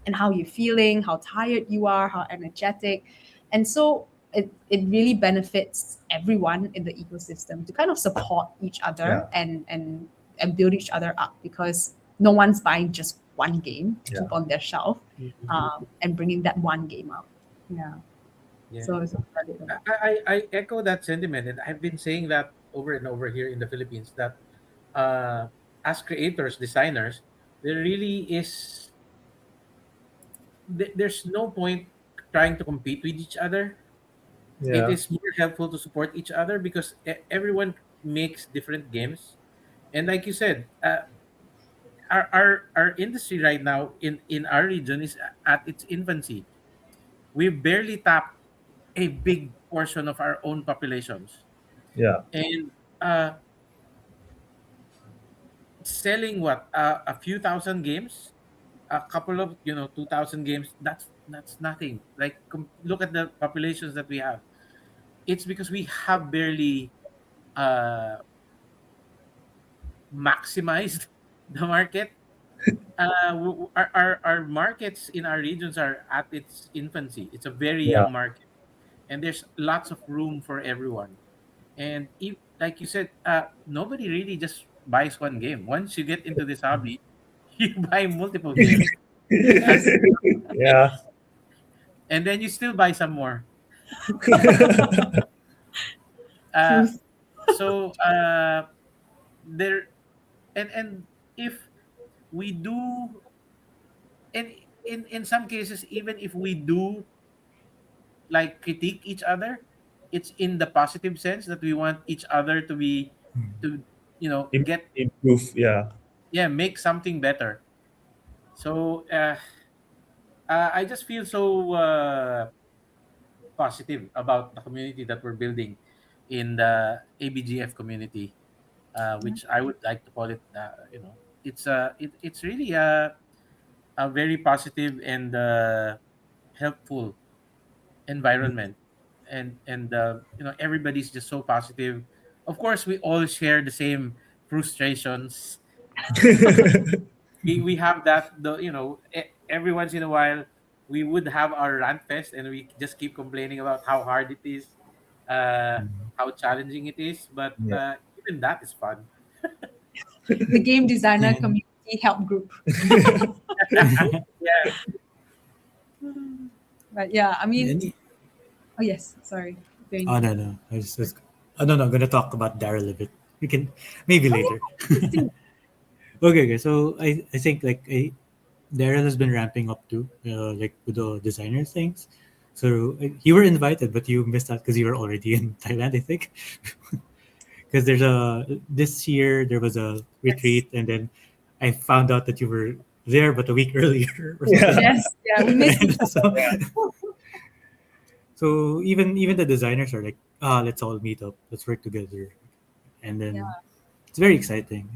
and how you're feeling, how tired you are, how energetic. And so it really benefits everyone in the ecosystem to kind of support each other, Yeah. and build each other up, because no one's buying just one game to Yeah. keep on their shelf, and bringing that one game out. Yeah. Yeah. So it's valid. I echo that sentiment, and I've been saying that over and over here in the Philippines, that uh, as creators, designers, there really is there's no point trying to compete with each other. It Yeah. is more helpful to support each other because everyone makes different games, and like you said, our industry right now in our region is at its infancy. We barely tap a big portion of our own populations, Yeah. and selling what a few thousand games, a couple of 2,000 games. That's nothing. Like, look at the populations that we have. It's because we have barely uh, maximized the market. Our markets in our regions are at its infancy. It's a very Yeah. young market, and there's lots of room for everyone. And if, like you said, nobody really just buys one game. Once you get into this hobby, you buy multiple games, and Yeah. and then you still buy some more. Uh, Truth. so there, and if we do, and in some cases, even if we do like critique each other, it's in the positive sense that we want each other to be to get, Improve. Yeah. yeah, make something better. So I just feel so positive about the community that we're building in the ABGF community. which I would like to call it. It's really a very positive and helpful environment, and everybody's just so positive. Of course, we all share the same frustrations. We have that, every once in a while we would have our rant fest, and we just keep complaining about how hard it is, uh how challenging it is, but Yeah. even that is fun. The game designer And community help group. Yeah. But yeah, I mean, any, oh yes, sorry. oh no no, I just oh no no, I'm gonna talk about Daryl a bit. We can maybe Oh later. yeah, please do. Okay, so I think like Daryl has been ramping up too, like with the designer things. So you were invited, but you missed out because you were already in Thailand, I think. Because this year there was a Yes. retreat, and then I found out that you were there, but a week earlier or Yeah. something. Yes, yeah, we missed each so, other. so even the designers are like, let's all meet up, let's work together, and then Yeah. it's very exciting.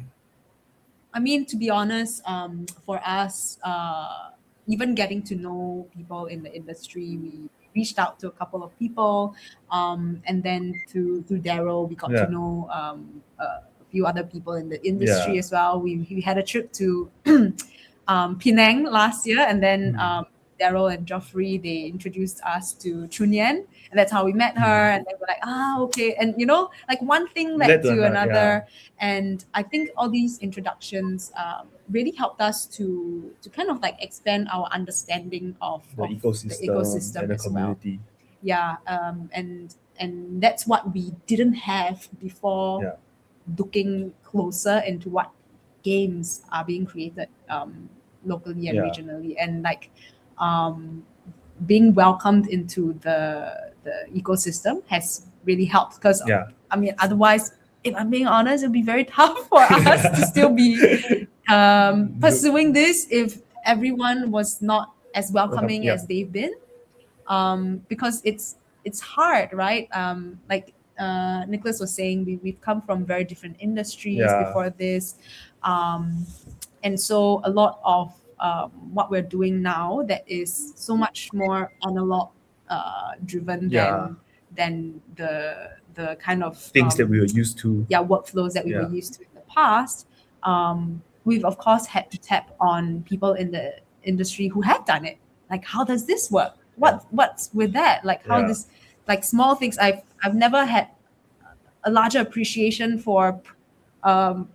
I mean, to be honest, for us, even getting to know people in the industry, we reached out to a couple of people, and then through Daryl, we got to Yeah. know a few other people in the industry Yeah. as well. We had a trip to Penang last year, and then Mm. Daryl and Joffrey, they introduced us to Chunyan, and that's how we met Mm. her. And they were like, okay, and like one thing led Led to to another. Yeah. another, and I think all these introductions really helped us to kind of like expand our understanding The of the ecosystem ecosystem and the as well. community. Yeah, and that's what we didn't have before. Yeah. Looking closer into what games are being created locally and Yeah. regionally, and like um, being welcomed into the ecosystem has really helped, because Yeah. I mean, otherwise, if I'm being honest, it'd be very tough for us to still be pursuing this if everyone was not as welcoming Yeah. as they've been, because it's hard, right? Like Nicholas was saying, we've come from very different industries Yeah. before this, and so a lot of what we're doing now that is so much more analog driven Yeah. than the kind of Things that we were used to. workflows that we were Yeah. used to in the past. We've of course had to tap on people in the industry who have done it. Like, how does this work? What's with that? Like, how Yeah. this, like small things. I've never had a larger appreciation for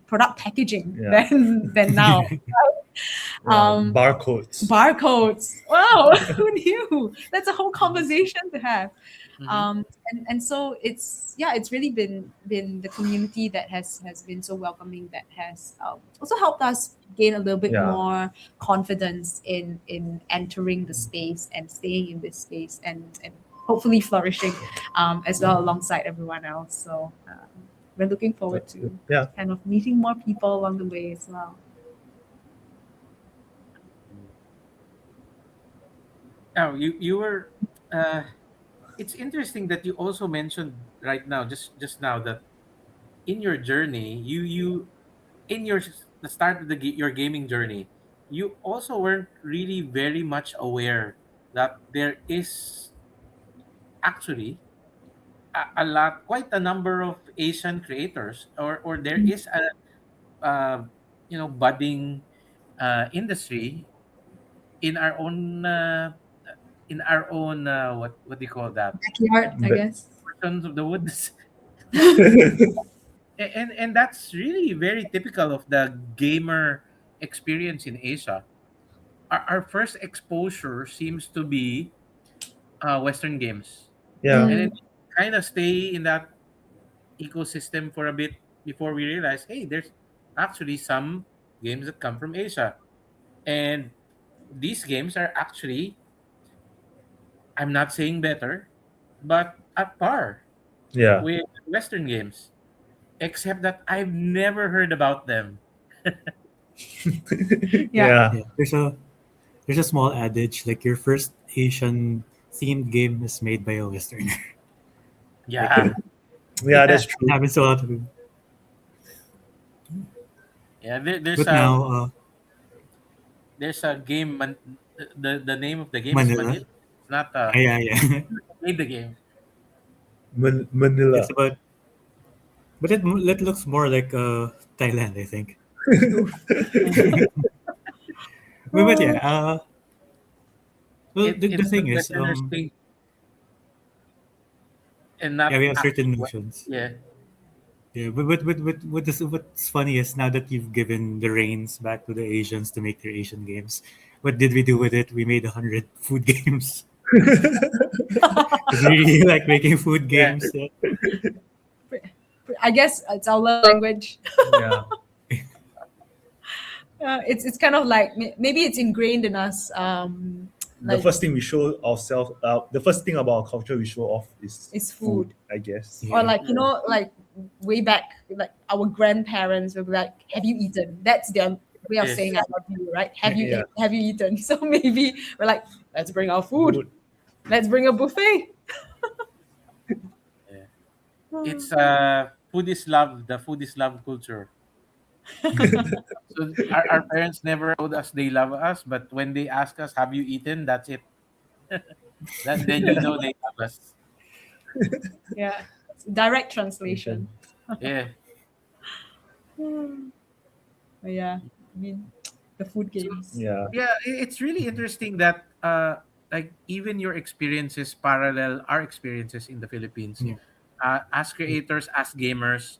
product packaging Yeah. than now. Um, Barcodes. Barcodes. Wow, who knew? That's a whole conversation to have. Mhm. And so it's really been the community that has been so welcoming, that has also helped us gain a little bit Yeah. more confidence in entering the space and staying in this space, and hopefully flourishing as well alongside everyone else. So we're looking forward That's to good. Yeah. kind of meeting more people along the way as well. Now, you were. It's interesting that you also mentioned right now, just now, that in your journey, you in the start of your gaming journey, you also weren't really very much aware that there is actually quite a number of Asian creators, or there is a budding industry in our own what do you call that, Backyard, I But guess. portions of the woods. And that's really very typical of the gamer experience in Asia. Our first exposure seems to be Western games, yeah. and then Mm, kind of stay in that ecosystem for a bit before we realize, hey, there's actually some games that come from Asia, and these games are actually, I'm not saying better, but at par Yeah. with Western games, except that I've never heard about them. yeah. Yeah. Yeah, there's a small adage like your first Asian themed game is made by a Westerner. Like Yeah, Yeah, yeah. that's it true. happens to a lot of people. Yeah, But now, there's a game. The name of the game is Manila. Manila. It's not Yeah, yeah. made the game. Manila. It's about, but it looks more like Thailand, I think. Oof. But yeah, well, the It's the thing is, Westerners think and yeah, not we have certain actually what. notions. Yeah. Yeah, what's funny is now that you've given the reins back to the Asians to make their Asian games, what did we do with it? We made 100 food games because we really like making food Yeah. games. Yeah. I guess it's our love language. Yeah. It's kind of like maybe it's ingrained in us. The Like first thing we show ourselves, the first thing about our culture we show off is it's food. I guess. Yeah. Or like like way back, like our grandparents will be like, "Have you eaten?" That's their way of Yes. saying "I love you," right? Have you Yeah. have you eaten? So maybe we're like, "Let's bring our food. Food. Let's bring a buffet." Yeah. It's food is love. The food is love culture. So our parents never told us they love us, but when they ask us, "Have you eaten?" That's it. That then you know they love us. Yeah, direct translation. Yeah. But yeah, I mean, the food games. Yeah. Yeah, it's really interesting that like even your experiences parallel our experiences in the Philippines, Yeah. as creators, as gamers,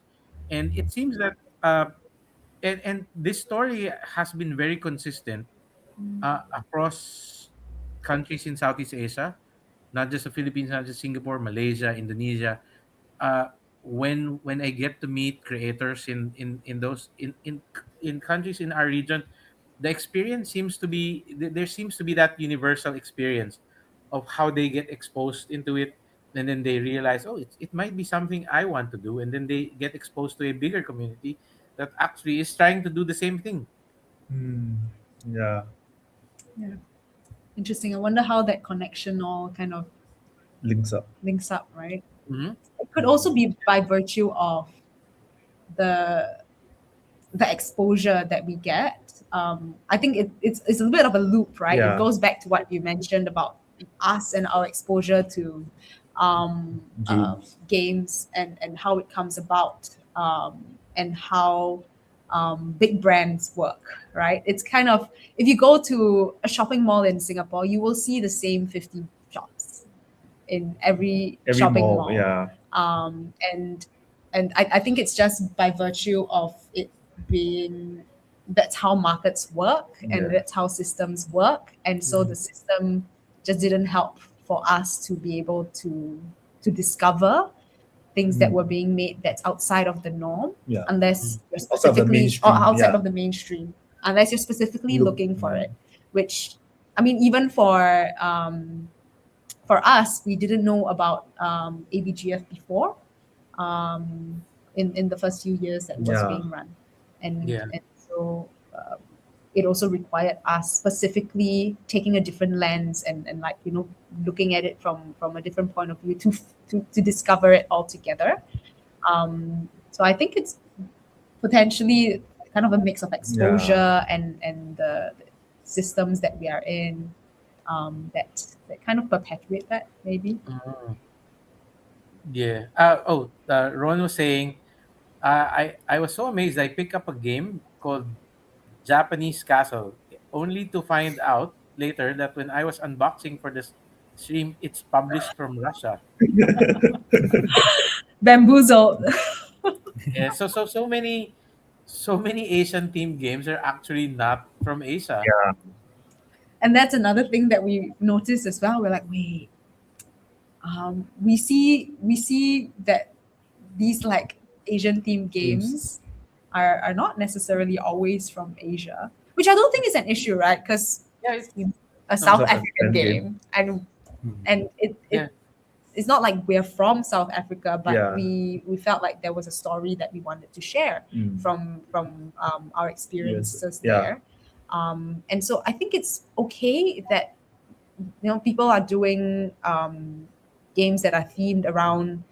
and it seems that and this story has been very consistent across countries in Southeast Asia, not just the Philippines, not just Singapore, Malaysia, Indonesia. uh, when I get to meet creators in those in countries in our region, the experience seems to be there seems to be that universal experience of how they get exposed into it, and then they realize, oh, it might be something I want to do, and then they get exposed to a bigger community that actually is trying to do the same thing. Hmm. Yeah. Yeah, interesting. I wonder how that connection all kind of Links up. links up, right? Hmm. It could also be by virtue of the the exposure that we get. I think it's a little bit of a loop, right? It Yeah. goes back to what you mentioned about us and our exposure to games and how it comes about, and how big brands work, right? It's kind of, if you go to a shopping mall in Singapore, you will see the same 50 shops in every Every shopping mall. mall. Yeah. And I think it's just by virtue of it being, that's how markets work and Yeah. that's how systems work, and so the system just didn't help for us to be able to discover things that were being made that's outside of the norm, Yeah. unless you're Outside of the specifically mainstream, or outside yeah. of the mainstream, unless you're specifically Look- looking for it, which I mean, even for us, we didn't know about ABGF before, in the first few years that it was Yeah. being run, and Yeah. and so it also required us specifically taking a different lens and like looking at it from a different point of view to discover it altogether. So I think it's potentially kind of a mix of exposure and the systems that we are in, that kind of perpetuate that maybe. Yeah. Ron was saying, I was so amazed. I picked up a game called Japanese Castle, only to find out later that when I was unboxing for this stream, it's published from Russia. Bamboozled. Yeah. So many Asian themed games are actually not from Asia. Yeah. And that's another thing that we noticed as well. We're like, wait, we see that these like Asian themed games are not necessarily always from Asia, which I don't think is an issue, right? Because Yeah. It's, a South South African African game, and Yeah. it's not like we're from South Africa, but Yeah. we felt like there was a story that we wanted to share Mm. from our experiences Yeah. there. And so I think it's okay that people are doing games that are themed around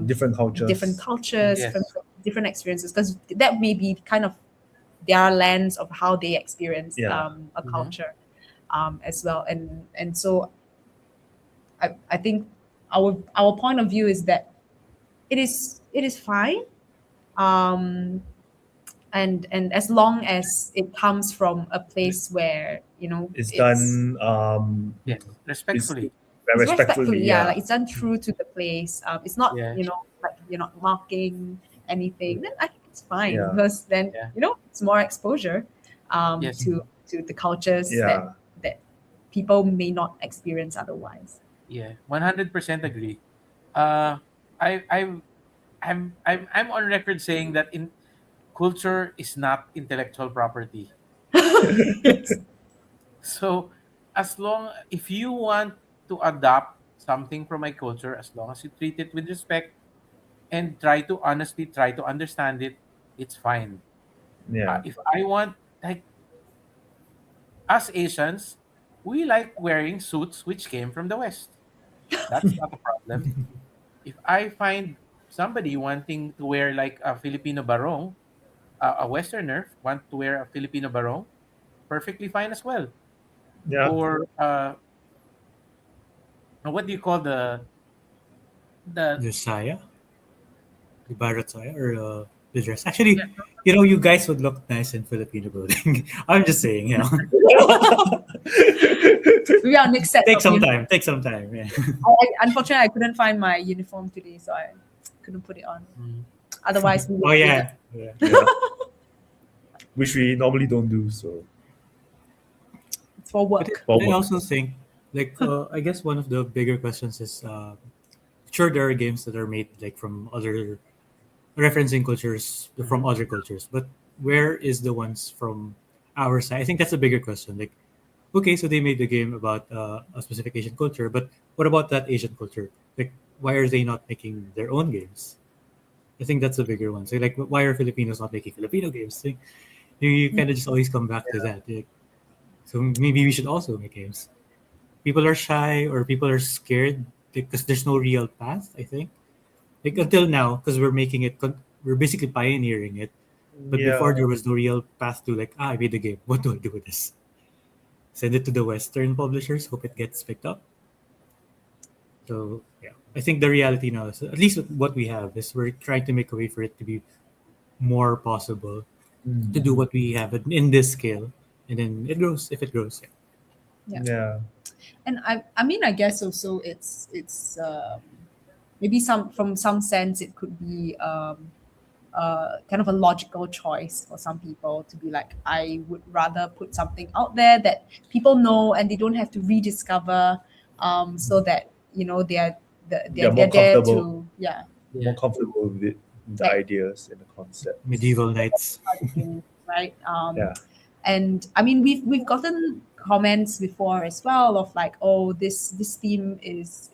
Different cultures. different cultures, Yes. different experiences, because that may be kind of their lens of how they experience Yeah. a Mhm. culture as well. And so I think our point of view is that it is fine, um, and as long as it comes from a place where It's it's done Yeah, it's respectfully. very it's respectfully, respectfully, yeah, like yeah. it's done true to the place. It's not Yeah, like you're not mocking anything. Then I think it's fine Yeah. because then yeah, it's more exposure yes, to the cultures Yeah. that people may not experience otherwise. yeah. 100% agree. Uh, I'm on record saying that in culture is not intellectual property. Yes. So as long if you want to adopt something from my culture, as long as you treat it with respect and try to honestly try to understand it, it's fine. Yeah. If I want, like, us Asians, we like wearing suits which came from the West. That's not a problem. If I find somebody wanting to wear like a Filipino barong, a Westerner want to wear a Filipino barong, perfectly fine as well. Yeah. Or what do you call the The saya, the barot saya, or the dress. Actually, yeah, you guys would look nice in Filipino clothing. I'm just saying. We are mixed set Take of some time. Take some time. Yeah. unfortunately, I couldn't find my uniform today, so I couldn't put it on. mm, Otherwise, we Oh would yeah. Yeah. Yeah. Which we normally don't do. So it's for But work. for I work. also think, like, I guess one of the bigger questions is, sure, there are games that are made like from other referencing cultures from mhm. other cultures, but where is the ones from our side? I think that's a bigger question. Like, okay, so they made the game about a specific Asian culture, but what about that Asian culture? Like, why are they not making their own games? I think that's a bigger one. So, like, why are Filipinos not making Filipino games? Like, you kind of just always come back to that. Like, so maybe we should also make games. People are shy or people are scared because there's no real path. I think, like until now, because we're making it, we're basically pioneering it. But Yeah. before there was no real path to like, I made the game. What do I do with this? Send it to the Western publishers. Hope it gets picked up. So yeah, I think the reality now is at least what we have is we're trying to make a way for it to be more possible to do Mm. what we have in this scale, and then it grows if it grows. Yeah. Yeah. Yeah. And I mean, I guess also it's maybe some from some sense it could be kind of a logical choice for some people to be like, I would rather put something out there that people know and they don't have to rediscover, so that they're They're they're more there comfortable, to, yeah, Yeah. more comfortable with it, the like ideas and the concepts. Medieval knights. targeting, right? Yeah. And I mean, we've gotten comments before as well of like, oh, this theme is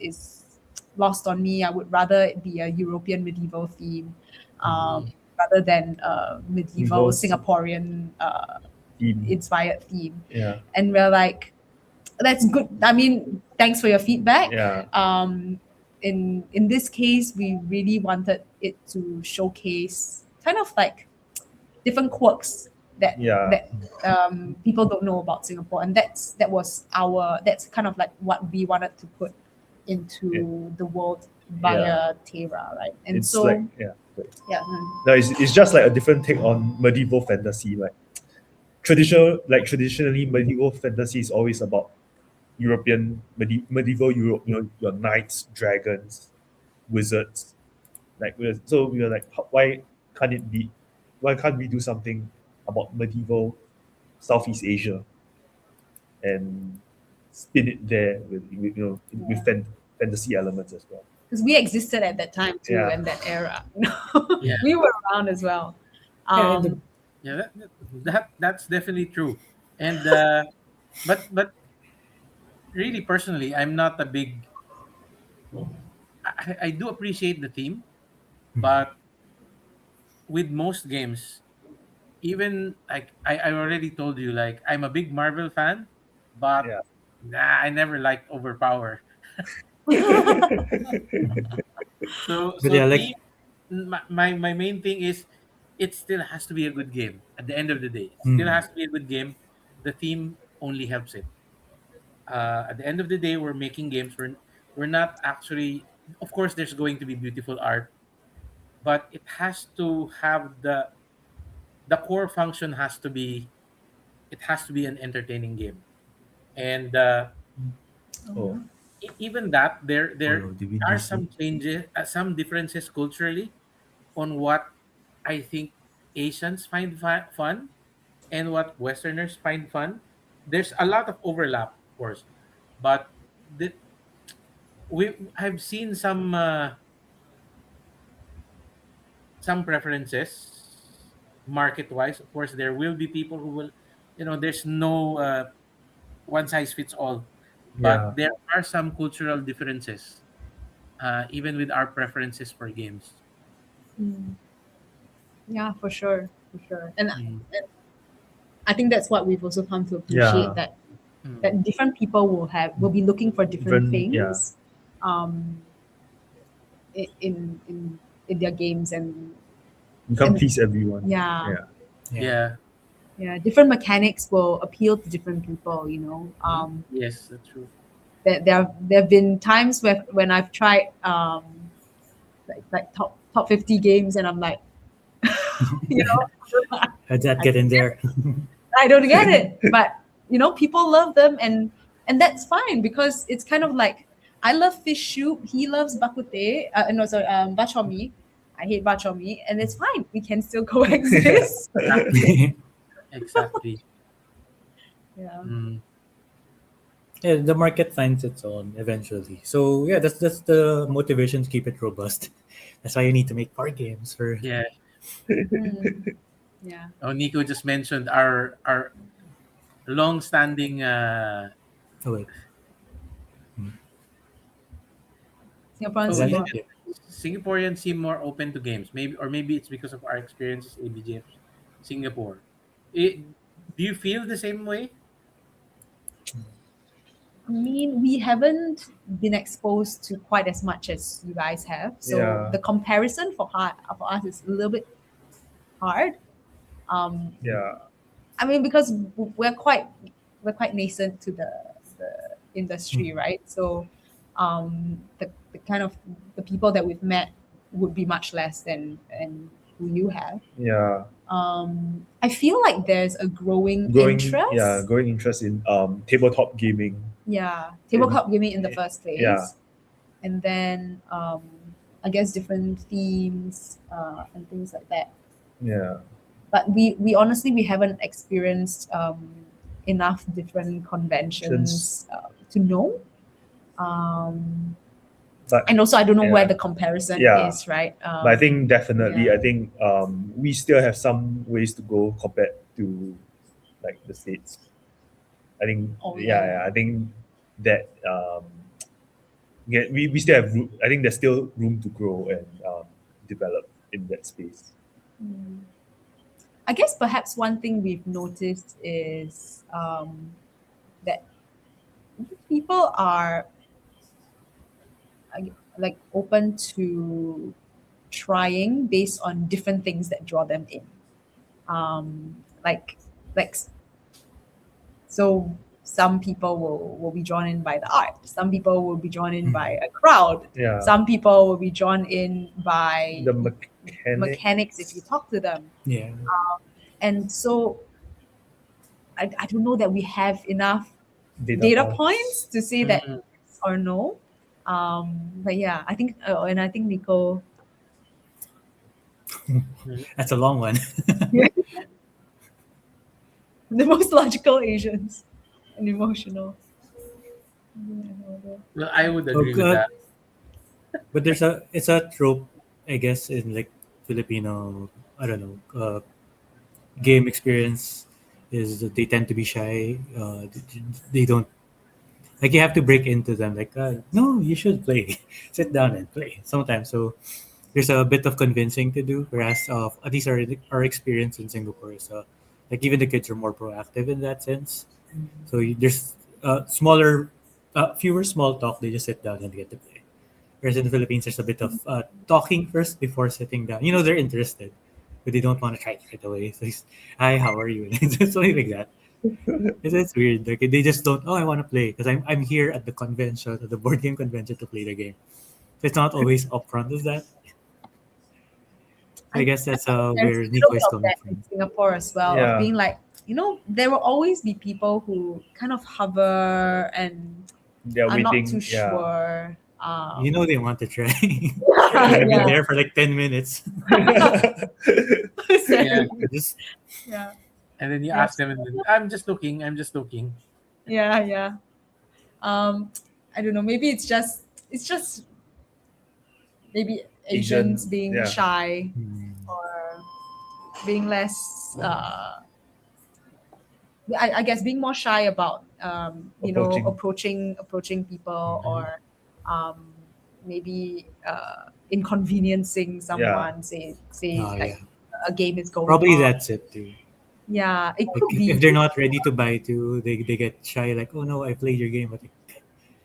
lost on me. I would rather it be a European medieval theme, um, Mhm. rather than a medieval Medieval Singaporean theme. inspired theme. Yeah. And we're like, that's good. I mean, thanks for your feedback. Yeah. In this case, we really wanted it to showcase kind of like different quirks that Yeah. that people don't know about Singapore, and that's kind of like what we wanted to put into the world via Teyra, right? And It's so like, yeah. yeah, No, it's just like a different take on medieval fantasy. Like traditionally medieval fantasy is always about European medieval Europe. Your knights, dragons, wizards. So we were like, why can't it be? Why can't we do something about medieval Southeast Asia and spin it there with fantasy elements as well? because we existed at that time too, Yeah. and that era. Yeah. We were around as well. Yeah, and the, Yeah, that's definitely true. And but really personally, I'm not a big. I do appreciate the theme, but with most games, even like I already told you, like I'm a big Marvel fan, but Yeah. nah, I never liked Overpower. So but yeah, like theme, my main thing is it still has to be a good game. At the end of the day, it still Mm. has to be a good game. The theme only helps it. At the end of the day, we're making games. We're not actually. Of course, there's going to be beautiful art, but it has to have the core function has to be, it has to be an entertaining game. And Oh, Mhm. even that, there Oh, are DVDC. some changes, some differences culturally on what I think Asians find fun and what Westerners find fun. There's a lot of overlap, of course, but the, I've seen some preferences market wise. Of course, there will be people who will, there's no one size fits all, but yeah, there are some cultural differences, even with our preferences for games. Mm. Yeah, for sure, for sure. Mm. And I think that's what we've also come to appreciate, yeah. Mm. that different people will be looking for different Even yeah, things, um, in their games, you can't and please everyone. yeah, Yeah, Yeah. Yeah. yeah, different mechanics will appeal to different people. Mhm. Yes, that's true. There have been times when I've tried, like top 50 games, and I'm like, you know, How'd that get in there? I don't get it, but people love them, and that's fine, because it's kind of like, I love fish soup, he loves bakute, no, sorry, bak chor mee. I hate bak chor mee, and it's fine. We can still coexist. Exactly. Exactly. Yeah. Mm. Yeah, the market finds its own eventually. So yeah, that's the motivation to keep it robust. That's why you need to make card games for. Yeah. Mm, yeah. Oh, Nico just mentioned our long-standing. Oh wait, Singaporeans is Oh, seem that he it? more. said Yeah. Singaporeans seem more open to games. Maybe it's because of our experiences ABGF Singapore. Do you feel the same way? I mean, we haven't been exposed to quite as much as you guys have, so yeah, the comparison for us is a little bit hard. Um, yeah. I mean, because we're quite nascent to the industry, Mm. right? So, the kind of the people that we've met would be much less than who you have. Yeah, I feel like there's a growing yeah, interest. growing interest in tabletop gaming. Yeah, In, tabletop gaming in the first yeah, place, and then, I guess, different themes, and things like that. yeah. But we honestly, we haven't experienced, enough different Since conventions, to know. Um, but and also, I don't know where yeah, the comparison yeah. is, right? But I think definitely, Yeah. I think we still have some ways to go compared to like the states. I think Oh yeah, yeah. yeah, I think that yeah, we still have I think there's still room to grow and develop in that space. Mm. I guess perhaps one thing we've noticed is, that people are, like, open to trying based on different things that draw them in. Like, so some people will be drawn in by the art. Some people will be drawn in by a crowd. Yeah, Some people will be drawn in by the mechanic. mechanics if you talk to them. Yeah. And so, I don't know that we have enough Data data points. points to say that Mm. yes or no. But yeah, I think, and I think Nico, Mhm. That's a long one. the most logical Asians and emotional. Well, I would Oh agree with god. that. But it's a trope, I guess, in like Filipino, I don't know, game experience is that they tend to be shy. They don't like, you have to break into them. Like, no, you should play. Sit down and play. Sometimes, so there's a bit of convincing to do. Whereas, at least our experience in Singapore is, like, even the kids are more proactive in that sense. So there's fewer small talk. They just sit down and get to play. Whereas in the Philippines, there's a bit of talking first before sitting down. They're interested. but they don't want to try it right away. So he's, hi, how are you? Something like that. It's weird. Like they just don't. Oh, I want to play because I'm here at the convention, at the board game convention to play the game. So it's not always upfront as that. I I guess that's there's where a little Nico bit is of coming that in from. Singapore as well, of Yeah. being like, there will always be people who kind of hover and They're are not too waiting. Yeah. sure. You know they want to try. They've been Yeah, there for like 10 minutes. Yeah. Just yeah, And then you yeah, ask them, and then, I'm just looking. I'm just looking. yeah, yeah. I don't know. Maybe it's just maybe Asians Asian. being Yeah. shy hmm, or being less. I guess being more shy about Approaching. approaching people, Mhm. or maybe inconveniencing Yeah. someone. Say oh like yeah, a game is going probably on. that's it too. Yeah, it Like could if be. they're not ready to buy too, they get shy. Like, oh no, I played your game, but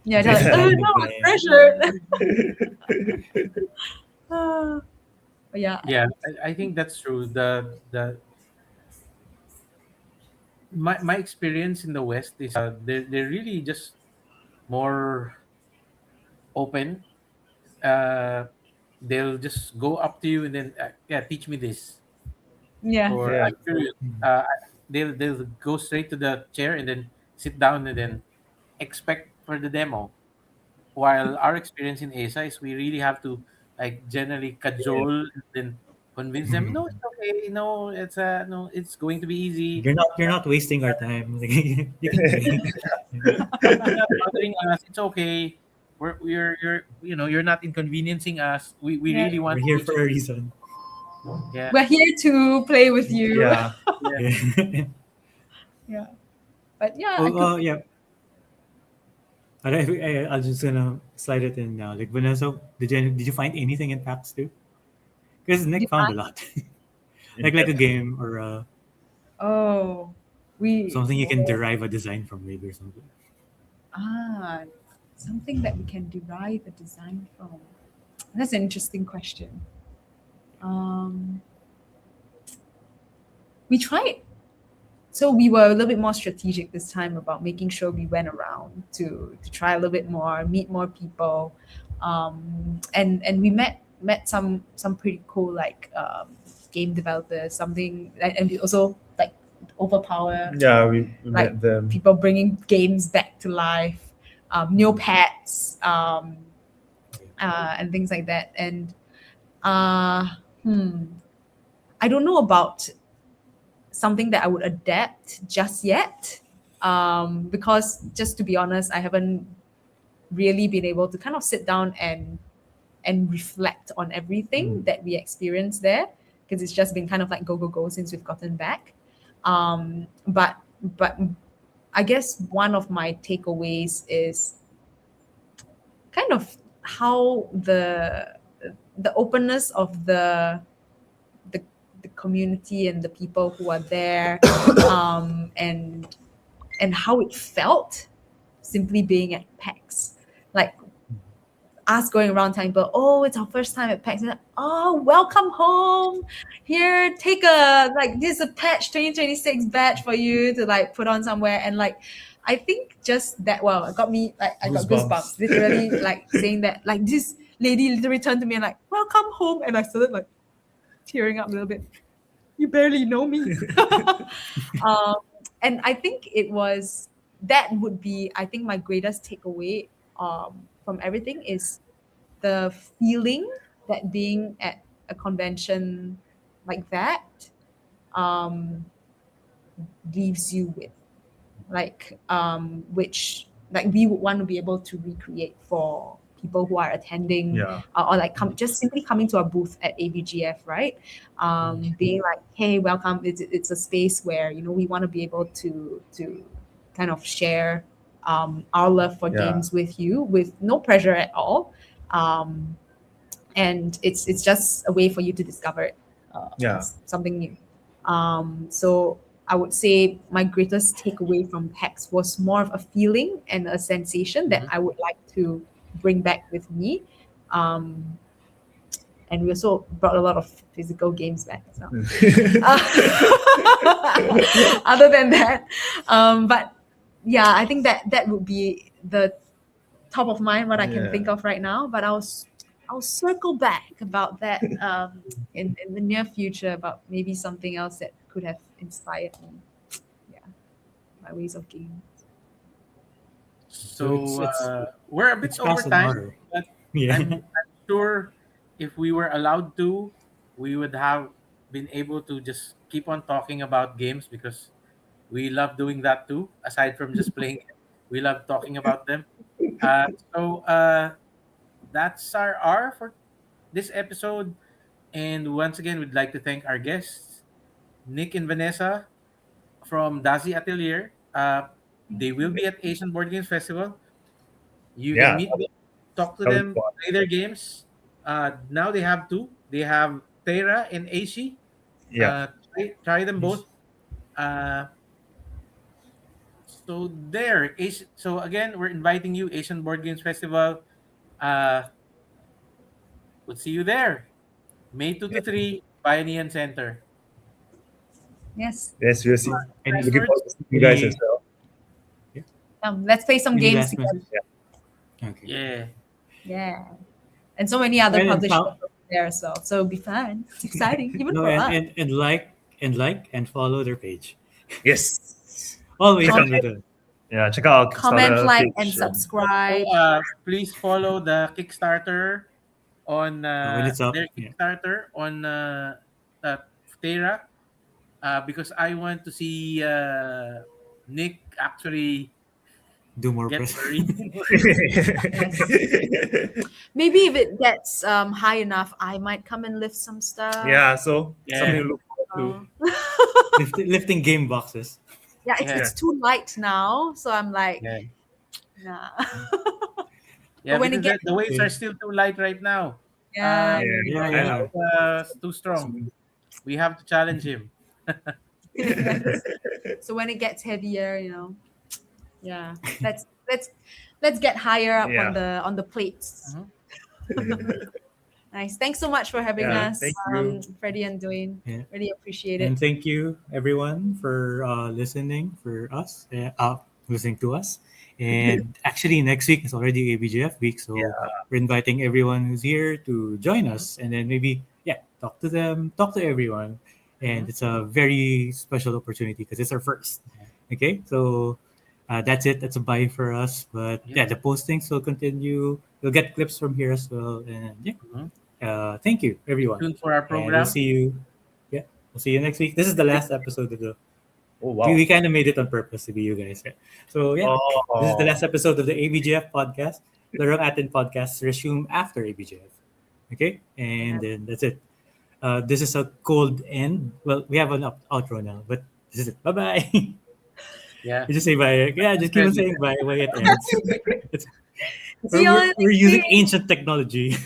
Yeah, they're it's like, the oh time to no, buy I'm it. pressured. Ah, but yeah, Yeah, I think that's true. The my experience in the West is they're really just more open. Uh, they'll just go up to you and then yeah, teach me this, yeah, or Yeah. I'm curious. Hmm. They'll go straight to the chair and then sit down and then expect for the demo. While our experience in ASA is we really have to like generally cajole and then convince them. No, it's Mhm. okay. No, it's no, it's going to be easy. You're not wasting our time. Like, you can play. You're not bothering us. It's okay. You're not inconveniencing us. We yeah. really want We're to here teach for you. a reason. Yeah, We're here to play with you. Yeah. yeah. Yeah. Yeah, but yeah, I Oh, could. yeah. I'll just gonna slide it in now. Like Vanessa, did you find anything in PAX too? Because Nick found a Define. lot. In Like a fact. game or Oh, we something you can derive a design from maybe or something. ah something that we can derive a design from. That's an interesting question. Um, we tried. So we were a little bit more strategic this time about making sure we went around to try a little bit more, meet more people, and we met some pretty cool like game developers, something, and we also like overpower Yeah. We like met them. people bringing games back to life, Neopets, and things like that. And uh, hmm, I don't know about something that I would adapt just yet, because just to be honest, I haven't really been able to kind of sit down and reflect on everything Mm. that we experienced there, because it's just been kind of like go go go since we've gotten back. But I guess one of my takeaways is kind of how the openness of the, the community and the people who are there, and how it felt simply being at PAX. Like us going around telling people, oh, it's our first time at PAX. And like, oh, welcome home. Here, take this is a patch 2026 badge for you to like put on somewhere. And like, I think just that, well, it got me, like, I got Goosebumps. goosebumps, literally, like saying that, like, this lady literally turned to me and like, welcome home. And I started like tearing up a little bit. You barely know me. um, and I think that would be, I think, my greatest takeaway from everything is the feeling that being at a convention like that um, leaves you with, like which like we would want to be able to recreate for people who are attending, Yeah. or like just simply coming to our booth at ABGF, right? Being like, hey, welcome. It's a space where we want to be able to kind of share our love for Yeah. games with you with no pressure at all, um, and it's just a way for you to discover it, Yeah. something new. So I would say my greatest takeaway from PAX was more of a feeling and a sensation that I would like to bring back with me. Um, and we also brought a lot of physical games back as well. Other than that, but yeah, I think that would be the top of mind what I can think of right now. But I'll circle back about that in the near future, about maybe something else that could have inspired me. Yeah, my ways of gaming. So it's we're a bit it's over past an time, hour. but Yeah. I'm sure if we were allowed to, we would have been able to just keep on talking about games because we love doing that too. Aside from just playing, we love talking about them. Uh, so that's our R for this episode. And once again, we'd like to thank our guests, Nick and Vanessa from Dazi Atelier. They will be at Asian Board Games Festival. You can Yeah. meet them, talk to That was them, fun. play their games. Now they have two. They have Teyra and Aishi. Yeah. Try them both. Uh, so there, so again, we're inviting you, Asian Board Games Festival. Uh, we'll see you there, May 2 to 3, Bayanihan Center. Yes. Yes, we'll see. Any, Looking forward to seeing you guys any, as well. Let's play some any games last together. message? Okay. Yeah. Yeah. And so many other And publishers fol- there as well. So it'll be fun. It's exciting, even no, for us. and follow their page. Yes. Always Comment. under the Yeah, check out our Comment, Kickstarter like, page. and subscribe. So, please follow the Kickstarter on when it's up. their Yeah. Kickstarter on Teyra, because I want to see Nick actually Do more get press. married. Maybe if it gets high enough, I might come and lift some stuff. Yeah, so Yeah. something to look forward Lifting game boxes. Yeah, it's too light now. So I'm like, Yeah. nah. Yeah, when it because gets- the waves are still too light right now. Yeah. Yeah. It's too strong. We have to challenge him. So when it gets heavier, yeah, let's get higher up Yeah. on the plates. Mhm. Nice. Thanks so much for having Yeah, us, thank you. Freddie and Dwayne. Yeah. Really appreciate it. And thank you everyone for listening for us, listening to us. And actually, next week is already ABGF week, so we're inviting everyone who's here to join us, and then maybe talk to them, talk to everyone, and it's a very special opportunity because it's our first. Okay, so that's it. That's a bye for us, but the postings will continue. You'll get clips from here as well, and thank you everyone. Tune for our And program. we'll see you. Yeah, we'll see you next week. This is the last episode of the. Oh, wow. We kind of made it on purpose to be you guys. Yeah. So this is the last episode of the ABGF podcast. The Wrong Atin podcast resume after ABGF. Okay, and then that's it. This is a cold end. Well, we have an outro now, but this is it. Bye bye. Yeah. You just say bye. Yeah, just keep on saying bye when it ends. See you all We're next using week. ancient technology.